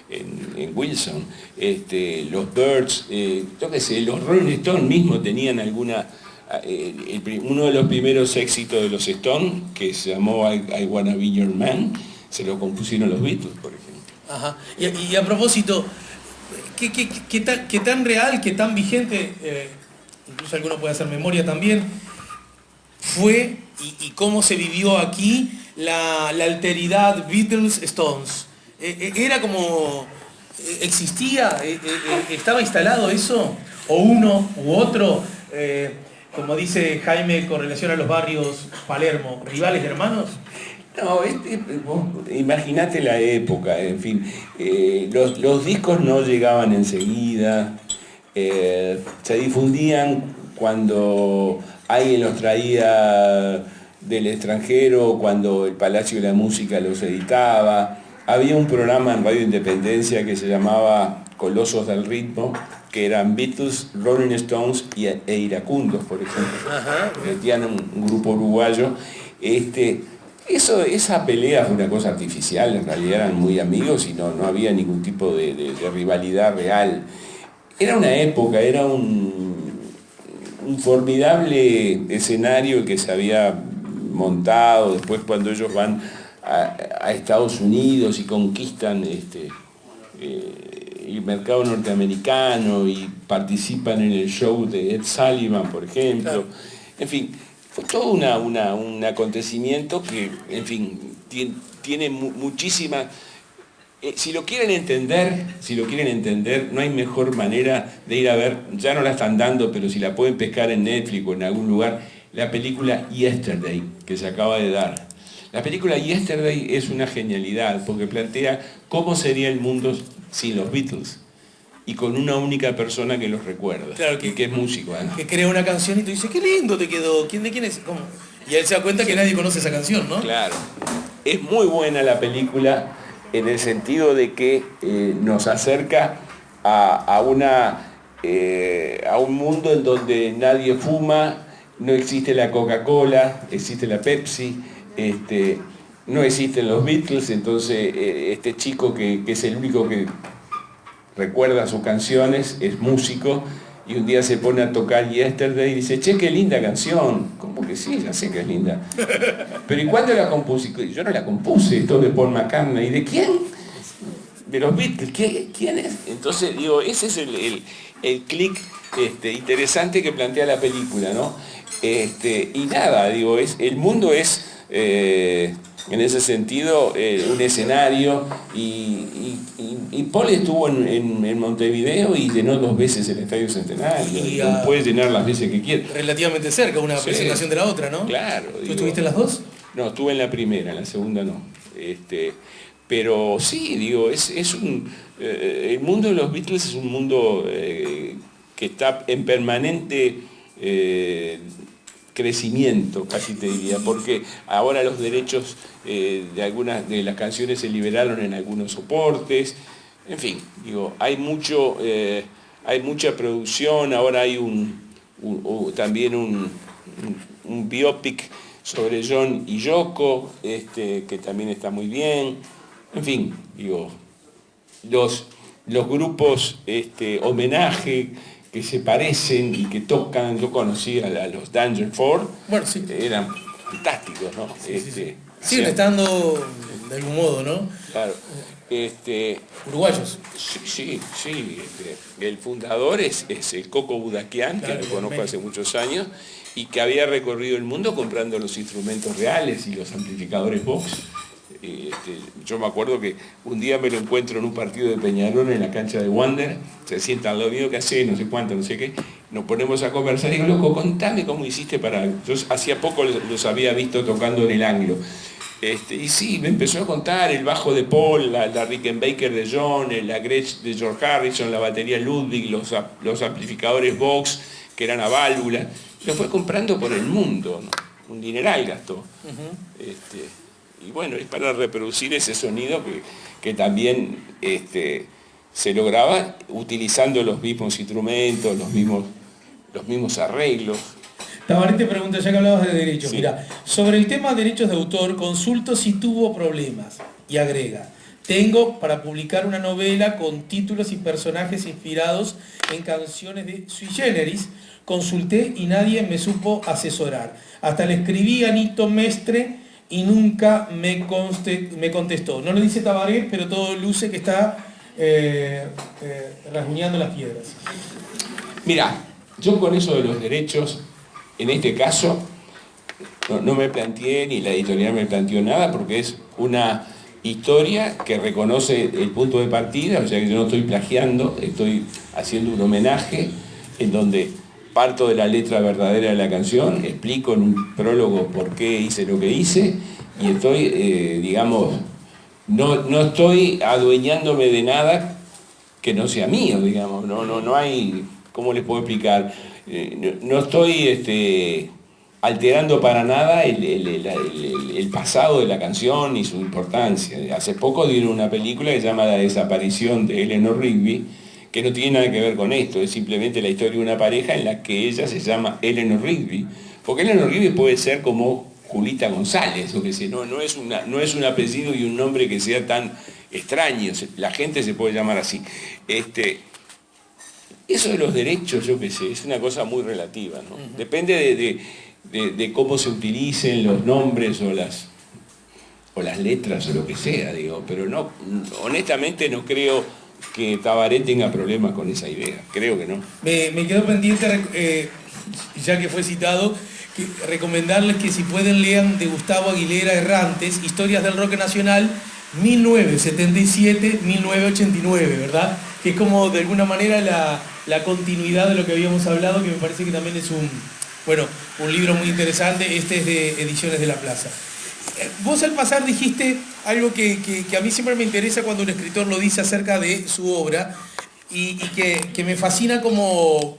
en Wilson. Los Byrds, yo qué sé, los Rolling Stones mismos tenían alguna uno de los primeros éxitos de los Stones, que se llamó I Wanna Be Your Man, se lo compusieron los Beatles, por ejemplo. Ajá. Y a propósito, ¿qué tan real, qué tan vigente, incluso alguno puede hacer memoria también, fue y cómo se vivió aquí la alteridad Beatles-Stones? ¿Era como, existía, estaba instalado eso? ¿O uno u otro, como dice Jaime con relación a los barrios Palermo, rivales hermanos? No, imagínate la época, en fin, los discos no llegaban enseguida, se difundían cuando alguien los traía del extranjero, cuando el Palacio de la Música los editaba. Había un programa en Radio Independencia que se llamaba Colosos del Ritmo, que eran Beatles, Rolling Stones e Iracundos, por ejemplo. Ajá. Metían un grupo uruguayo. Esa pelea fue una cosa artificial, en realidad eran muy amigos y no había ningún tipo de rivalidad real. Era una época, era un formidable escenario que se había montado. Después, cuando ellos van a Estados Unidos y conquistan el mercado norteamericano y participan en el show de Ed Sullivan, por ejemplo. Claro. En fin, fue todo un acontecimiento que, en fin, tiene muchísima... Si lo quieren entender, no hay mejor manera de ir a ver, ya no la están dando, pero si la pueden pescar en Netflix o en algún lugar, la película Yesterday, que se acaba de dar. La película Yesterday es una genialidad, porque plantea cómo sería el mundo sin los Beatles y con una única persona que los recuerda, claro, que es músico. Que crea una canción y tú dices, qué lindo te quedó, ¿de quién es? ¿Cómo? Y él se da cuenta que nadie conoce esa canción, ¿no? Claro. Es muy buena la película en el sentido de que nos acerca a un mundo en donde nadie fuma, no existe la Coca-Cola, existe la Pepsi, no existen los Beatles, entonces este chico que es el único que recuerda sus canciones, es músico, y un día se pone a tocar Yesterday y dice, che, qué linda canción. ¿Cómo que sí? Ya sé que es linda. Pero ¿y cuándo la compuse? Yo no la compuse, esto de Paul McCartney. ¿Y de quién? De los Beatles. ¿Quién es? Entonces, digo, ese es el clic interesante que plantea la película, ¿no? Y nada, digo, el mundo es... en ese sentido, un escenario, y Paul estuvo en Montevideo y llenó 2 veces el Estadio Centenario, y puede llenar las veces que quiera. Relativamente cerca, una presentación de la otra, ¿no? Claro. ¿Tú estuviste en las dos? No, estuve en la primera, en la segunda no. Pero sí, digo, el mundo de los Beatles es un mundo que está en permanente... crecimiento, casi te diría, porque ahora los derechos de algunas de las canciones se liberaron en algunos soportes, en fin, digo, hay mucha producción, ahora hay también un biopic sobre John y Yoko, que también está muy bien, en fin, digo, los grupos homenaje que se parecen y que tocan, yo conocí a los Danger Four, bueno, sí, eran fantásticos, ¿no? Sí. Siguen estando de algún modo, ¿no? Claro. Uruguayos. Sí. El fundador es el Coco Budakian, claro, que lo conozco hace muchos años, y que había recorrido el mundo comprando los instrumentos reales y los amplificadores Vox. Yo me acuerdo que un día me lo encuentro en un partido de Peñarol en la cancha de Wander, se sienta al lado mío, que hace, no sé cuánto, no sé qué, nos ponemos a conversar y digo, loco, contame cómo hiciste para... Yo hacía poco los había visto tocando en el Anglo. Y sí, me empezó a contar el bajo de Paul, la Rickenbacker de John, la Gretsch de George Harrison, la batería Ludwig, los amplificadores Vox, que eran a válvula. Lo fue comprando por el mundo, ¿no? Un dineral gastó. Y bueno, es para reproducir ese sonido que también se lograba utilizando los mismos instrumentos, los mismos arreglos. Tabaré te pregunta, ya que hablabas de derechos, sí. Mira, sobre el tema de derechos de autor, consulto si tuvo problemas, y agrega, Tengo para publicar una novela con títulos y personajes inspirados en canciones de Sui Generis. Consulté y nadie me supo asesorar. Hasta le escribí a Nito Mestre y nunca me contestó. No lo dice Tabaré, pero todo luce que está rasguñando las piedras. Mira, yo con eso de los derechos, en este caso, no me planteé, ni la editorial me planteó nada, porque es una historia que reconoce el punto de partida, o sea que yo no estoy plagiando, estoy haciendo un homenaje en donde parto de la letra verdadera de la canción, explico en un prólogo por qué hice lo que hice, y estoy, digamos, no estoy adueñándome de nada que no sea mío, digamos, no hay, ¿cómo les puedo explicar? No estoy alterando para nada el pasado de la canción y su importancia. Hace poco dieron una película que se llama La desaparición de Eleanor Rigby, que no tiene nada que ver con esto, es simplemente la historia de una pareja en la que ella se llama Eleanor Rigby, porque Eleanor Rigby puede ser como Julita González, o que sé, no es un apellido y un nombre que sea tan extraño, la gente se puede llamar así. Eso de los derechos, yo qué sé, es una cosa muy relativa, ¿no? Depende de cómo se utilicen los nombres o las letras o lo que sea, digo, pero no, honestamente no creo que Tabaré tenga problemas con esa idea, creo que no. Me quedó pendiente, ya que fue citado, recomendarles que si pueden lean de Gustavo Aguilera Errantes, Historias del Rock Nacional, 1977-1989, ¿verdad? Que es como de alguna manera la continuidad de lo que habíamos hablado, que me parece que también es un libro muy interesante. Este es de Ediciones de la Plaza. Vos al pasar dijiste algo que a mí siempre me interesa cuando un escritor lo dice acerca de su obra y que me fascina como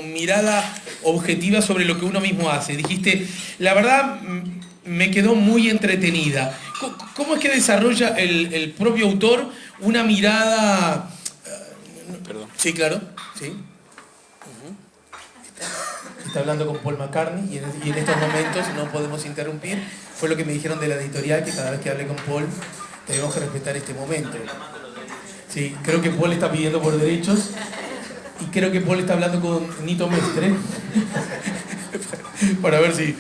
mirada objetiva sobre lo que uno mismo hace. Dijiste, la verdad me quedó muy entretenida. ¿Cómo es que desarrolla el propio autor una mirada? Perdón. Sí, claro, sí. Está hablando con Paul McCartney y en estos momentos no podemos interrumpir. Fue lo que me dijeron de la editorial, que cada vez que hable con Paul tenemos que respetar este momento. Sí, creo que Paul está pidiendo por derechos y creo que Paul está hablando con Nito Mestre para ver si...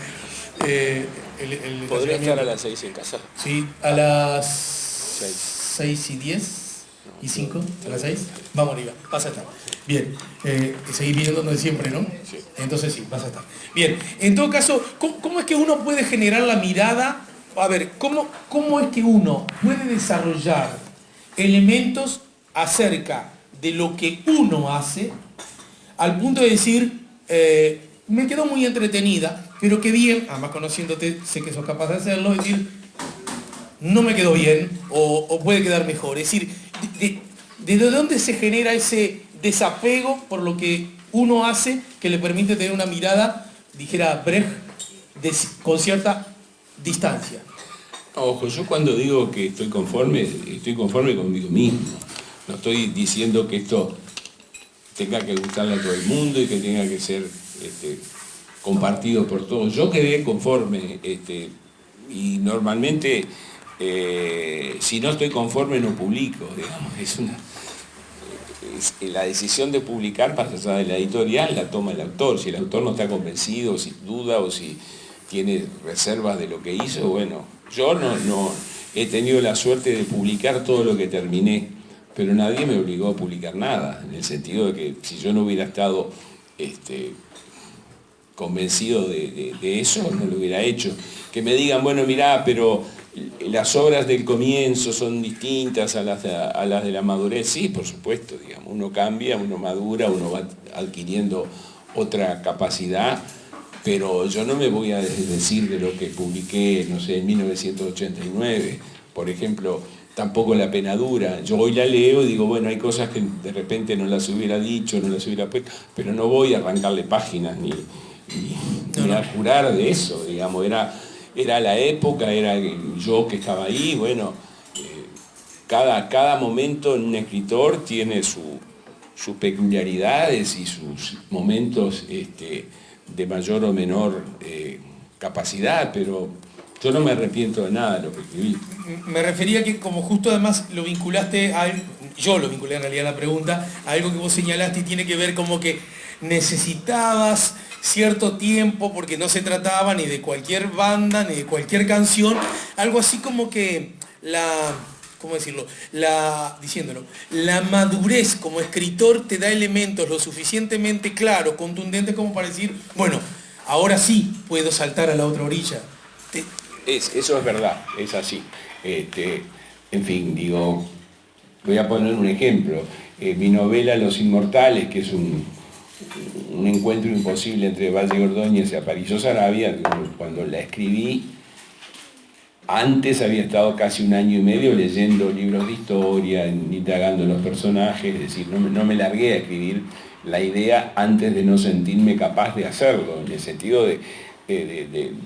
¿Podría estar a las 6 en casa? Sí, a las 6:10 y 5, a las 6. Vamos arriba, vas a estar. Bien, seguir viendo donde siempre, ¿no? Sí. Entonces sí, vas a estar. Bien, en todo caso, ¿cómo es que uno puede generar la mirada? A ver, ¿cómo es que uno puede desarrollar elementos acerca de lo que uno hace al punto de decir, me quedó muy entretenida, pero qué bien, además conociéndote, sé que sos capaz de hacerlo, es decir, no me quedó bien o puede quedar mejor? Es decir, ¿de dónde se genera ese desapego por lo que uno hace que le permite tener una mirada, dijera Brecht, con cierta distancia? Ojo, yo cuando digo que estoy conforme conmigo mismo. No estoy diciendo que esto tenga que gustarle a todo el mundo y que tenga que ser compartido por todos. Yo quedé conforme y normalmente si no estoy conforme no publico, digamos. La decisión de publicar, más allá de la editorial, la toma el autor. Si el autor no está convencido, o si duda o si tiene reservas de lo que hizo, bueno, yo no he tenido la suerte de publicar todo lo que terminé, pero nadie me obligó a publicar nada, en el sentido de que si yo no hubiera estado convencido de eso, no lo hubiera hecho. Que me digan, bueno, mirá, pero las obras del comienzo son distintas a las de la madurez. Sí, por supuesto, digamos, uno cambia, uno madura, uno va adquiriendo otra capacidad, pero yo no me voy a decir de lo que publiqué, no sé, en 1989, por ejemplo, tampoco La Penadura. Yo hoy la leo y digo, bueno, hay cosas que de repente no las hubiera dicho, no las hubiera puesto, pero no voy a arrancarle páginas ni a jurar de eso, digamos, era la época, era yo que estaba ahí, bueno, cada momento en un escritor tiene sus peculiaridades y sus momentos de mayor o menor capacidad, pero Yo no me arrepiento de nada de lo que escribí. Me refería que como justo además lo vinculaste a... Yo lo vinculé en realidad a la pregunta, a algo que vos señalaste y tiene que ver como que necesitabas cierto tiempo porque no se trataba ni de cualquier banda, ni de cualquier canción, algo así como que ¿cómo decirlo? Diciéndolo, la madurez como escritor te da elementos lo suficientemente claros, contundentes como para decir, bueno, ahora sí puedo saltar a la otra orilla. Eso es verdad, es así. En fin, digo, voy a poner un ejemplo. Mi novela Los Inmortales, que es un encuentro imposible entre Valle Ordóñez y Aparicio Saravia, cuando la escribí, antes había estado casi 1 año y medio leyendo libros de historia, indagando en los personajes, es decir, no me largué a escribir la idea antes de no sentirme capaz de hacerlo, en el sentido de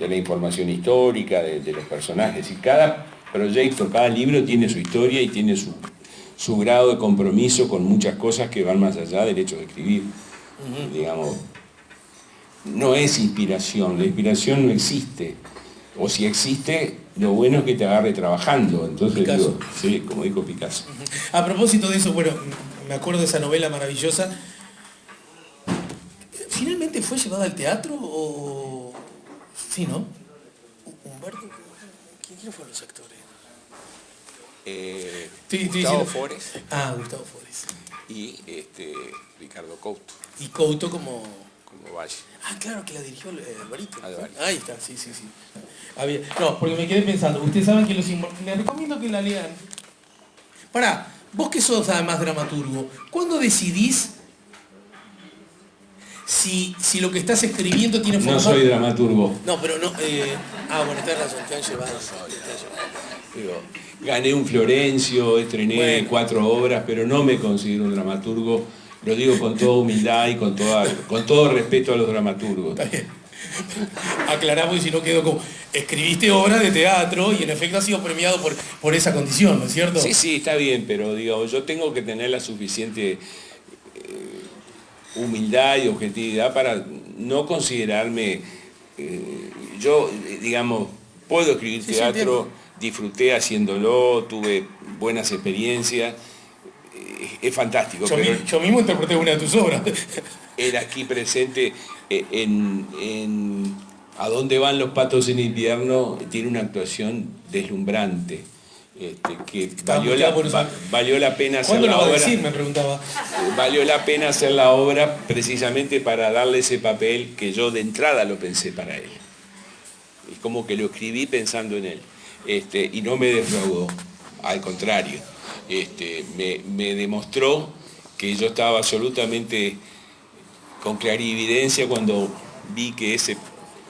la información histórica, de los personajes. Y cada proyecto, cada libro tiene su historia y tiene su grado de compromiso con muchas cosas que van más allá del hecho de escribir. Digamos, no es inspiración, la inspiración no existe. O si existe, lo bueno es que te agarre trabajando. Entonces digo, sí, como dijo Picasso. A propósito de eso, bueno, me acuerdo de esa novela maravillosa. ¿Finalmente fue llevada al teatro o...? Sí, ¿no? Humberto, ¿quiénes fueron los actores? Gustavo Fores. Gustavo Fores. Y Ricardo Couto. Y Couto como Valle. Claro, que la dirigió Alvarito. Alvarito. Ahí está, sí. No, porque me quedé pensando, ustedes saben que les recomiendo que la lean. Pará, vos que sos además dramaturgo, ¿cuándo decidís si lo que estás escribiendo tiene forma? No soy dramaturgo. No, pero no... bueno, tenés razón, te han llevado. Digo, gané un Florencio, estrené 4 obras, pero no me considero un dramaturgo. Lo digo con toda humildad y con todo respeto a los dramaturgos. Está bien. Aclaramos y si no quedó como... Escribiste obras de teatro y en efecto has sido premiado por esa condición, ¿no es cierto? Sí, está bien, pero digo, yo tengo que tener la suficiente humildad y objetividad para no considerarme... yo, digamos, puedo escribir teatro, disfruté haciéndolo, tuve buenas experiencias, es fantástico. Yo mismo interpreté una de tus obras. Él aquí presente en A dónde van los patos en invierno tiene una actuación deslumbrante. Que valió la pena hacer la obra. ¿Cuándo lo va a decir? Me preguntaba. Valió la pena hacer la obra precisamente para darle ese papel que yo de entrada lo pensé para él. Es como que lo escribí pensando en él. Y no me defraudó, al contrario. Me demostró que yo estaba absolutamente con clarividencia cuando vi que ese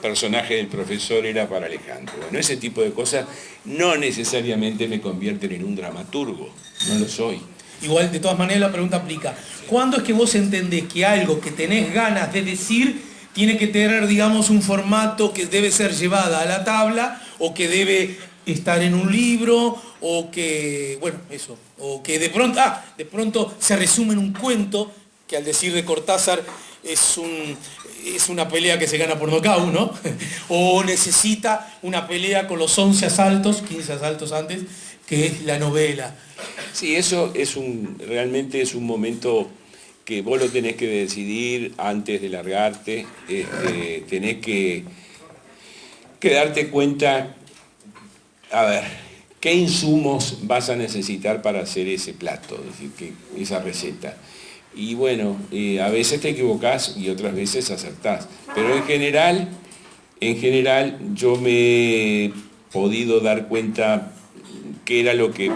personaje del profesor era para Alejandro. Bueno, ese tipo de cosas no necesariamente me convierten en un dramaturgo, no lo soy. Igual, de todas maneras, la pregunta aplica. ¿Cuándo es que vos entendés que algo que tenés ganas de decir tiene que tener, digamos, un formato que debe ser llevada a la tabla o que debe estar en un libro o que, bueno, eso, o que de pronto se resume en un cuento que al decir de Cortázar es una pelea que se gana por nocaut, ¿no? O necesita una pelea con los 11 asaltos, 15 asaltos antes, que es la novela. Sí, eso realmente es un momento que vos lo tenés que decidir antes de largarte, tenés que darte cuenta, a ver, qué insumos vas a necesitar para hacer ese plato, es decir, esa receta. Y bueno, a veces te equivocás y otras veces acertás. Pero en general yo me he podido dar cuenta qué era lo que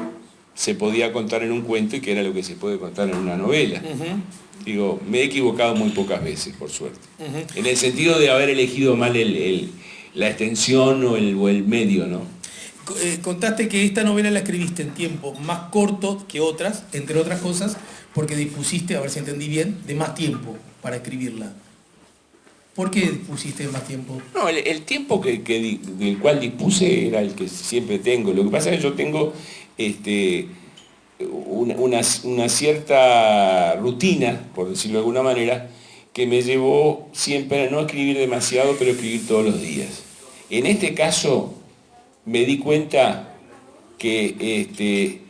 se podía contar en un cuento y qué era lo que se puede contar en una novela. Digo, me he equivocado muy pocas veces, por suerte. En el sentido de haber elegido mal la extensión o el medio, ¿no? Contaste que esta novela la escribiste en tiempo más corto que otras, entre otras cosas, porque dispusiste, a ver si entendí bien, de más tiempo para escribirla. ¿Por qué dispusiste de más tiempo? No, el tiempo del cual dispuse era el que siempre tengo. Lo que pasa es que yo tengo una cierta rutina, por decirlo de alguna manera, que me llevó siempre a no escribir demasiado, pero escribir todos los días. En este caso, me di cuenta que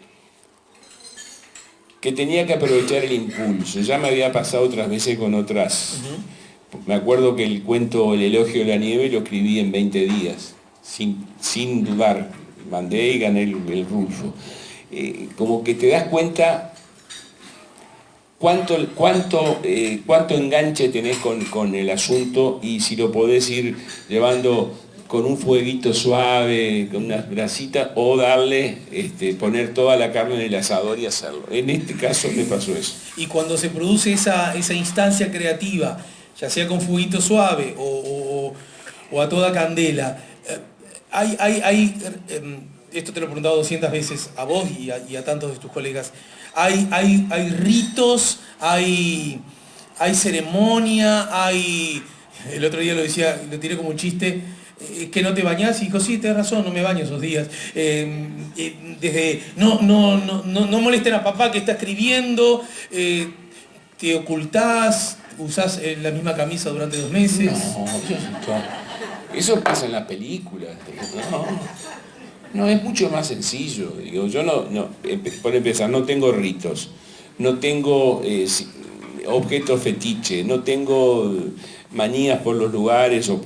tenía que aprovechar el impulso. Ya me había pasado otras veces con otras. Me acuerdo que el cuento El elogio de la nieve lo escribí en 20 días, sin dudar. Mandé y gané el Rulfo. Como que te das cuenta cuánto enganche tenés con el asunto, y si lo podés ir llevando con un fueguito suave, con unas brasitas, o darle, poner toda la carne en el asador y hacerlo. En este caso me pasó eso. Y cuando se produce esa instancia creativa, ya sea con fueguito suave o a toda candela, esto te lo he preguntado 200 veces a vos y a tantos de tus colegas, hay ritos, hay ceremonia, el otro día lo decía, lo tiré como un chiste, que no te bañás, y dijo, sí, tenés razón, no me baño esos días. Desde no molesten a papá que está escribiendo, te ocultás, usás la misma camisa durante 2 meses. Eso pasa en las películas. No, es mucho más sencillo. Digo, yo por empezar, no tengo ritos, no tengo objetos fetiche, no tengo manías por los lugares yo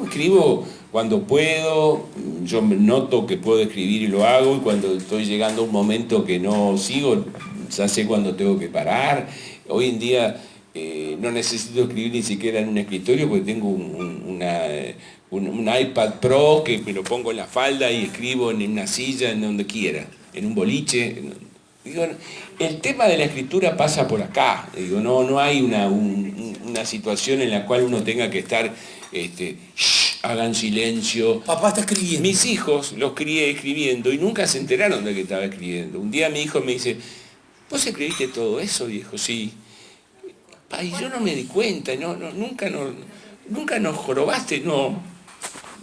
escribo cuando puedo, yo noto que puedo escribir y lo hago, y cuando estoy llegando a un momento que no sigo, ya sé cuándo tengo que parar. Hoy en día no necesito escribir ni siquiera en un escritorio, porque tengo un iPad Pro que me lo pongo en la falda y escribo en una silla, en donde quiera, en un boliche. Digo, el tema de la escritura pasa por acá. Digo, no hay una situación en la cual uno tenga que estar, hagan silencio. Papá está escribiendo. Mis hijos los crié escribiendo y nunca se enteraron de que estaba escribiendo. Un día mi hijo me dice, ¿vos escribiste todo eso, viejo? Sí. Y yo no me di cuenta, nunca nos jorobaste, no.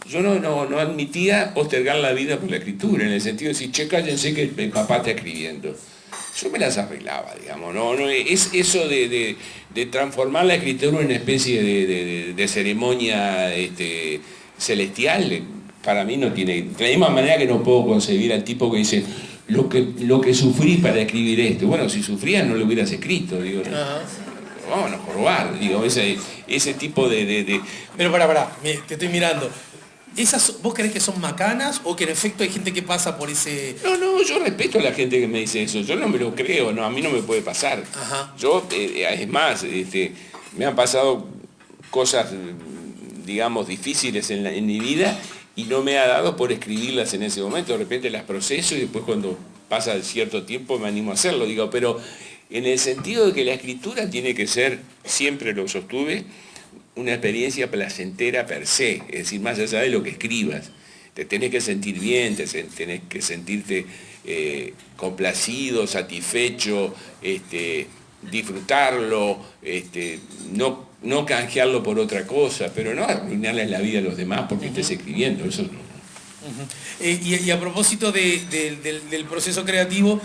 Yo no admitía postergar la vida por la escritura, en el sentido de decir, che, cállense que el papá está escribiendo. Yo me las arreglaba, digamos, es eso de transformar la escritura en una especie de ceremonia celestial, para mí no tiene. De la misma manera que no puedo concebir al tipo que dice, lo que sufrí para escribir esto. Bueno, si sufrías no lo hubieras escrito, digo. Vámonos a robar, digo, ese tipo de... Pero pará, te estoy mirando. ¿Vos creés que son macanas o que en efecto hay gente que pasa por ese...? No, yo respeto a la gente que me dice eso, yo no me lo creo, a mí no me puede pasar. Ajá. Yo, es más, me han pasado cosas, digamos, difíciles en mi vida, y no me ha dado por escribirlas en ese momento. De repente las proceso y después, cuando pasa cierto tiempo, me animo a hacerlo, digo, pero en el sentido de que la escritura tiene que ser, siempre lo sostuve, una experiencia placentera per se, es decir, más allá de lo que escribas. Te tenés que sentir bien, tenés que sentirte complacido, satisfecho, disfrutarlo, no canjearlo por otra cosa, pero no arruinarle la vida a los demás porque estés escribiendo, eso no. Y a propósito del proceso creativo,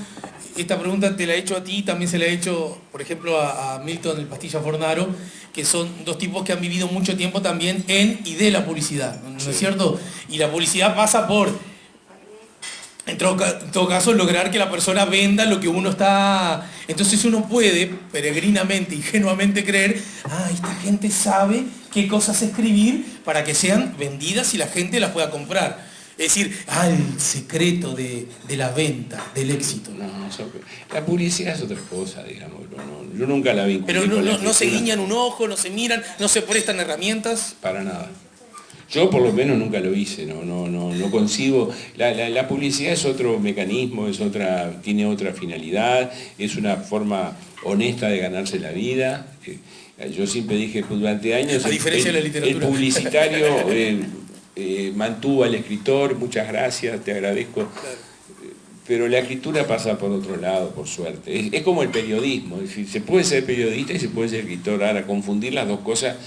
esta pregunta te la he hecho a ti, también se la he hecho, por ejemplo, a Milton el Pastilla Fornaro, que son 2 tipos que han vivido mucho tiempo también en y de la publicidad, ¿no es cierto? Y la publicidad pasa por, en todo caso, lograr que la persona venda lo que uno está... Entonces uno puede, peregrinamente, ingenuamente creer, esta gente sabe qué cosas escribir para que sean vendidas y la gente las pueda comprar. Es decir, el secreto de la venta, del éxito. La publicidad es otra cosa, digamos. Yo nunca la vi. Pero no se guiñan un ojo, no se miran, no se prestan herramientas. Para nada. Yo por lo menos nunca lo hice, no concibo. La publicidad es otro mecanismo, tiene otra finalidad, es una forma honesta de ganarse la vida. Yo siempre dije, pues, durante años, a diferencia de la literatura, el publicitario mantuvo al escritor, muchas gracias, te agradezco. Pero la escritura pasa por otro lado, por suerte. Es como el periodismo, es decir, se puede ser periodista y se puede ser escritor. Ahora, confundir las dos cosas,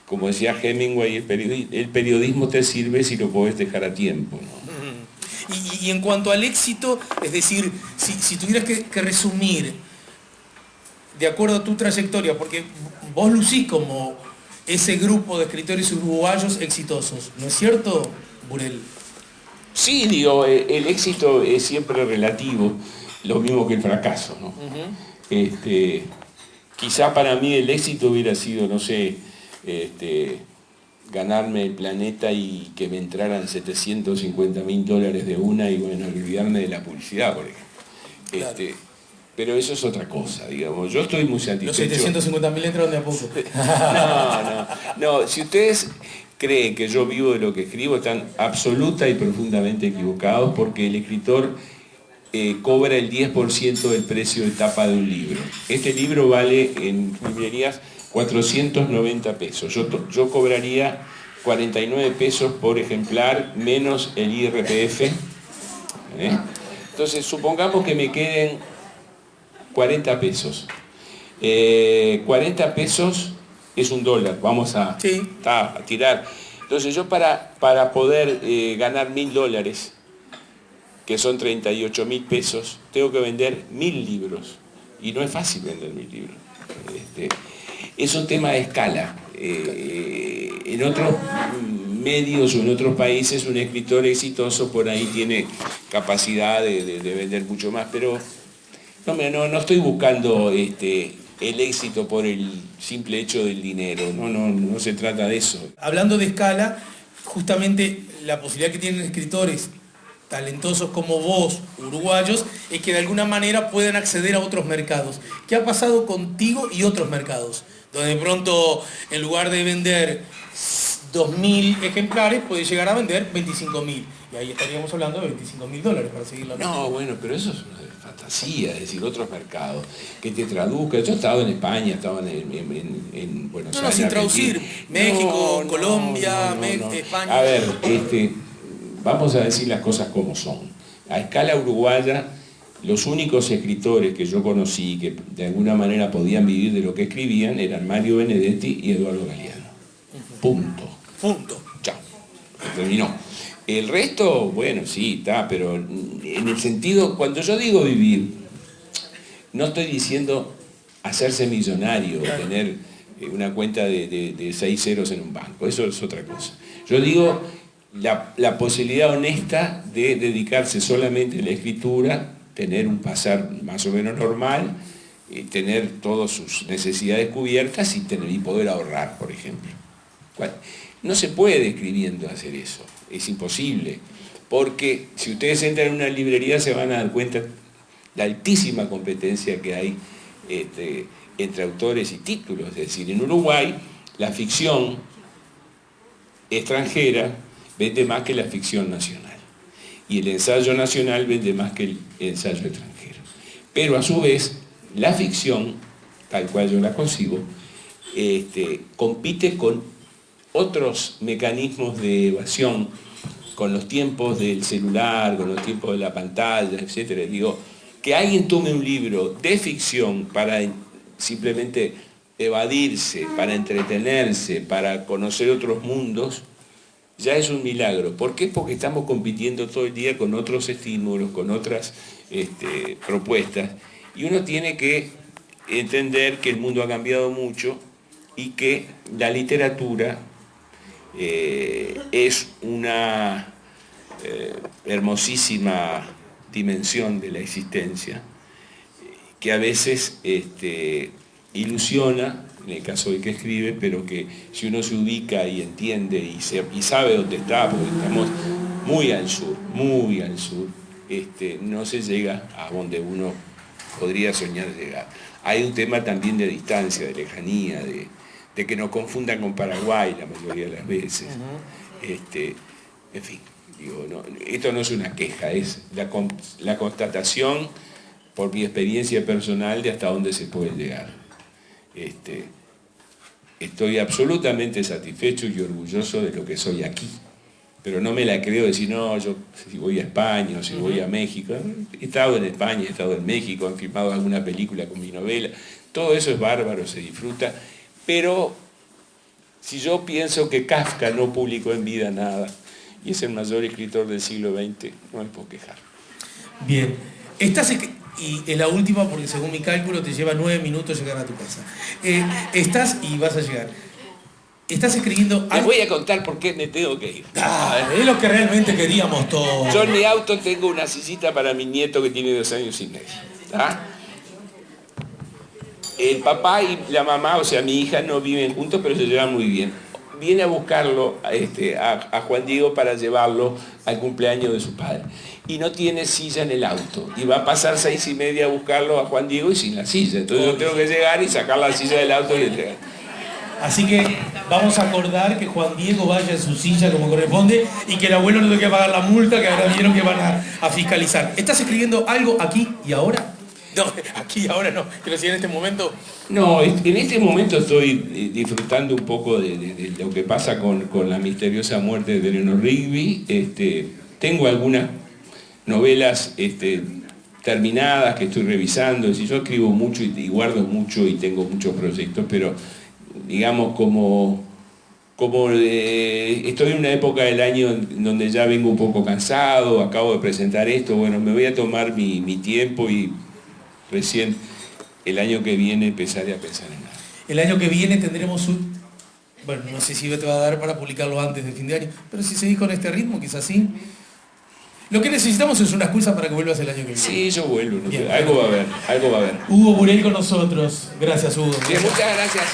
como decía Hemingway, el periodismo te sirve si lo podés dejar a tiempo, ¿no? Y en cuanto al éxito, es decir, si tuvieras que resumir, de acuerdo a tu trayectoria, porque vos lucís como ese grupo de escritores uruguayos exitosos, ¿no es cierto, Burel? Sí, digo, el éxito es siempre relativo, lo mismo que el fracaso, ¿no? Quizá para mí el éxito hubiera sido, no sé, ganarme el planeta y que me entraran $750.000 de una y bueno, olvidarme de la publicidad, por ejemplo. Claro. Pero eso es otra cosa, digamos. Yo estoy muy satisfecho. Los 750.000 entraron de a poco. No, si ustedes creen que yo vivo de lo que escribo, están absoluta y profundamente equivocados, porque el escritor cobra el 10% del precio de tapa de un libro. Este libro vale en librerías 490 pesos. Yo cobraría 49 pesos por ejemplar, menos el IRPF. Entonces, supongamos que me queden 40 pesos. 40 pesos es $1, vamos a tirar. Entonces yo para poder ganar $1.000, que son 38.000 pesos, tengo que vender 1.000 libros. Y no es fácil vender 1.000 libros. Es un tema de escala. En otros medios o en otros países un escritor exitoso por ahí tiene capacidad de vender mucho más, pero no estoy buscando el éxito por el simple hecho del dinero, no se trata de eso. Hablando de escala, justamente la posibilidad que tienen escritores talentosos como vos, uruguayos, es que de alguna manera puedan acceder a otros mercados. ¿Qué ha pasado contigo y otros mercados? Donde de pronto, en lugar de vender 2.000 ejemplares, puede llegar a vender 25.000. Y ahí estaríamos hablando de $25.000 para seguir la nota. No, bueno, pero eso es una fantasía, es decir, otros mercados, que te traduzca. Yo he estado en España, estaba en Buenos Aires. Sin traducir. México, Colombia, España. A ver, vamos a decir las cosas como son. A escala uruguaya, los únicos escritores que yo conocí que de alguna manera podían vivir de lo que escribían eran Mario Benedetti y Eduardo Galeano. Punto. Chao. Terminó. El resto, bueno, sí, está, pero en el sentido, cuando yo digo vivir, no estoy diciendo hacerse millonario, claro, tener una cuenta de 6 ceros en un banco, eso es otra cosa. Yo digo la posibilidad honesta de dedicarse solamente a la escritura, tener un pasar más o menos normal, tener todas sus necesidades cubiertas y poder ahorrar, por ejemplo. No se puede escribiendo hacer eso, es imposible, porque si ustedes entran en una librería se van a dar cuenta de la altísima competencia que hay entre autores y títulos. Es decir, en Uruguay la ficción extranjera vende más que la ficción nacional, y el ensayo nacional vende más que el ensayo extranjero. Pero a su vez, la ficción, tal cual yo la concibo, compite con otros mecanismos de evasión, con los tiempos del celular, con los tiempos de la pantalla, etc. Digo, que alguien tome un libro de ficción para simplemente evadirse, para entretenerse, para conocer otros mundos, ya es un milagro. ¿Por qué? Porque estamos compitiendo todo el día con otros estímulos, con otras propuestas, y uno tiene que entender que el mundo ha cambiado mucho y que la literatura es una hermosísima dimensión de la existencia que a veces ilusiona, en el caso del que escribe, pero que si uno se ubica y entiende y sabe dónde está, porque estamos muy al sur, no se llega a donde uno podría soñar llegar. Hay un tema también de distancia, de lejanía, de que nos confundan con Paraguay la mayoría de las veces. En fin, digo, esto no es una queja, es la constatación por mi experiencia personal de hasta dónde se puede llegar. Estoy absolutamente satisfecho y orgulloso de lo que soy aquí, pero no me la creo decir, no, yo si voy a España o si voy a México. He estado en España, he estado en México, han filmado alguna película con mi novela, todo eso es bárbaro, se disfruta, pero si yo pienso que Kafka no publicó en vida nada y es el mayor escritor del siglo XX, no me puedo quejar. Bien, y es la última porque según mi cálculo te lleva 9 minutos llegar a tu casa. Estás y vas a llegar. Estás escribiendo Les algo. voy a contar por qué me tengo que ir. Es lo que realmente queríamos todos. Yo en mi auto tengo una sillita para mi nieto que tiene 2 años y medio. ¿Tá? El papá y la mamá, o sea, mi hija, no viven juntos, pero se llevan muy bien. Viene a buscarlo a Juan Diego para llevarlo al cumpleaños de su padre. Y no tiene silla en el auto. Y va a pasar 6:30 a buscarlo a Juan Diego y sin la silla. Entonces yo tengo que llegar y sacar la silla del auto y entregar. Así que vamos a acordar que Juan Diego vaya en su silla como corresponde y que el abuelo no tenga que pagar la multa que ahora vieron que van a fiscalizar. ¿Estás escribiendo algo aquí y ahora? No, aquí y ahora no, pero si en este momento... No, en este momento estoy disfrutando un poco de lo que pasa con la misteriosa muerte de Eleanor Rigby. Tengo algunas novelas terminadas que estoy revisando. Yo escribo mucho y guardo mucho y tengo muchos proyectos, pero digamos estoy en una época del año en donde ya vengo un poco cansado, acabo de presentar esto, bueno, me voy a tomar mi tiempo y recién el año que viene empezaré a pensar en nada. El año que viene tendremos un... Bueno, no sé si te va a dar para publicarlo antes del fin de año, pero si seguís con este ritmo, quizás sí. Lo que necesitamos es una excusa para que vuelvas el año que viene. Sí, yo vuelvo, Bien, algo va a haber, algo va a haber. Hugo Burel con nosotros. Gracias, Hugo. Bien, muchas gracias.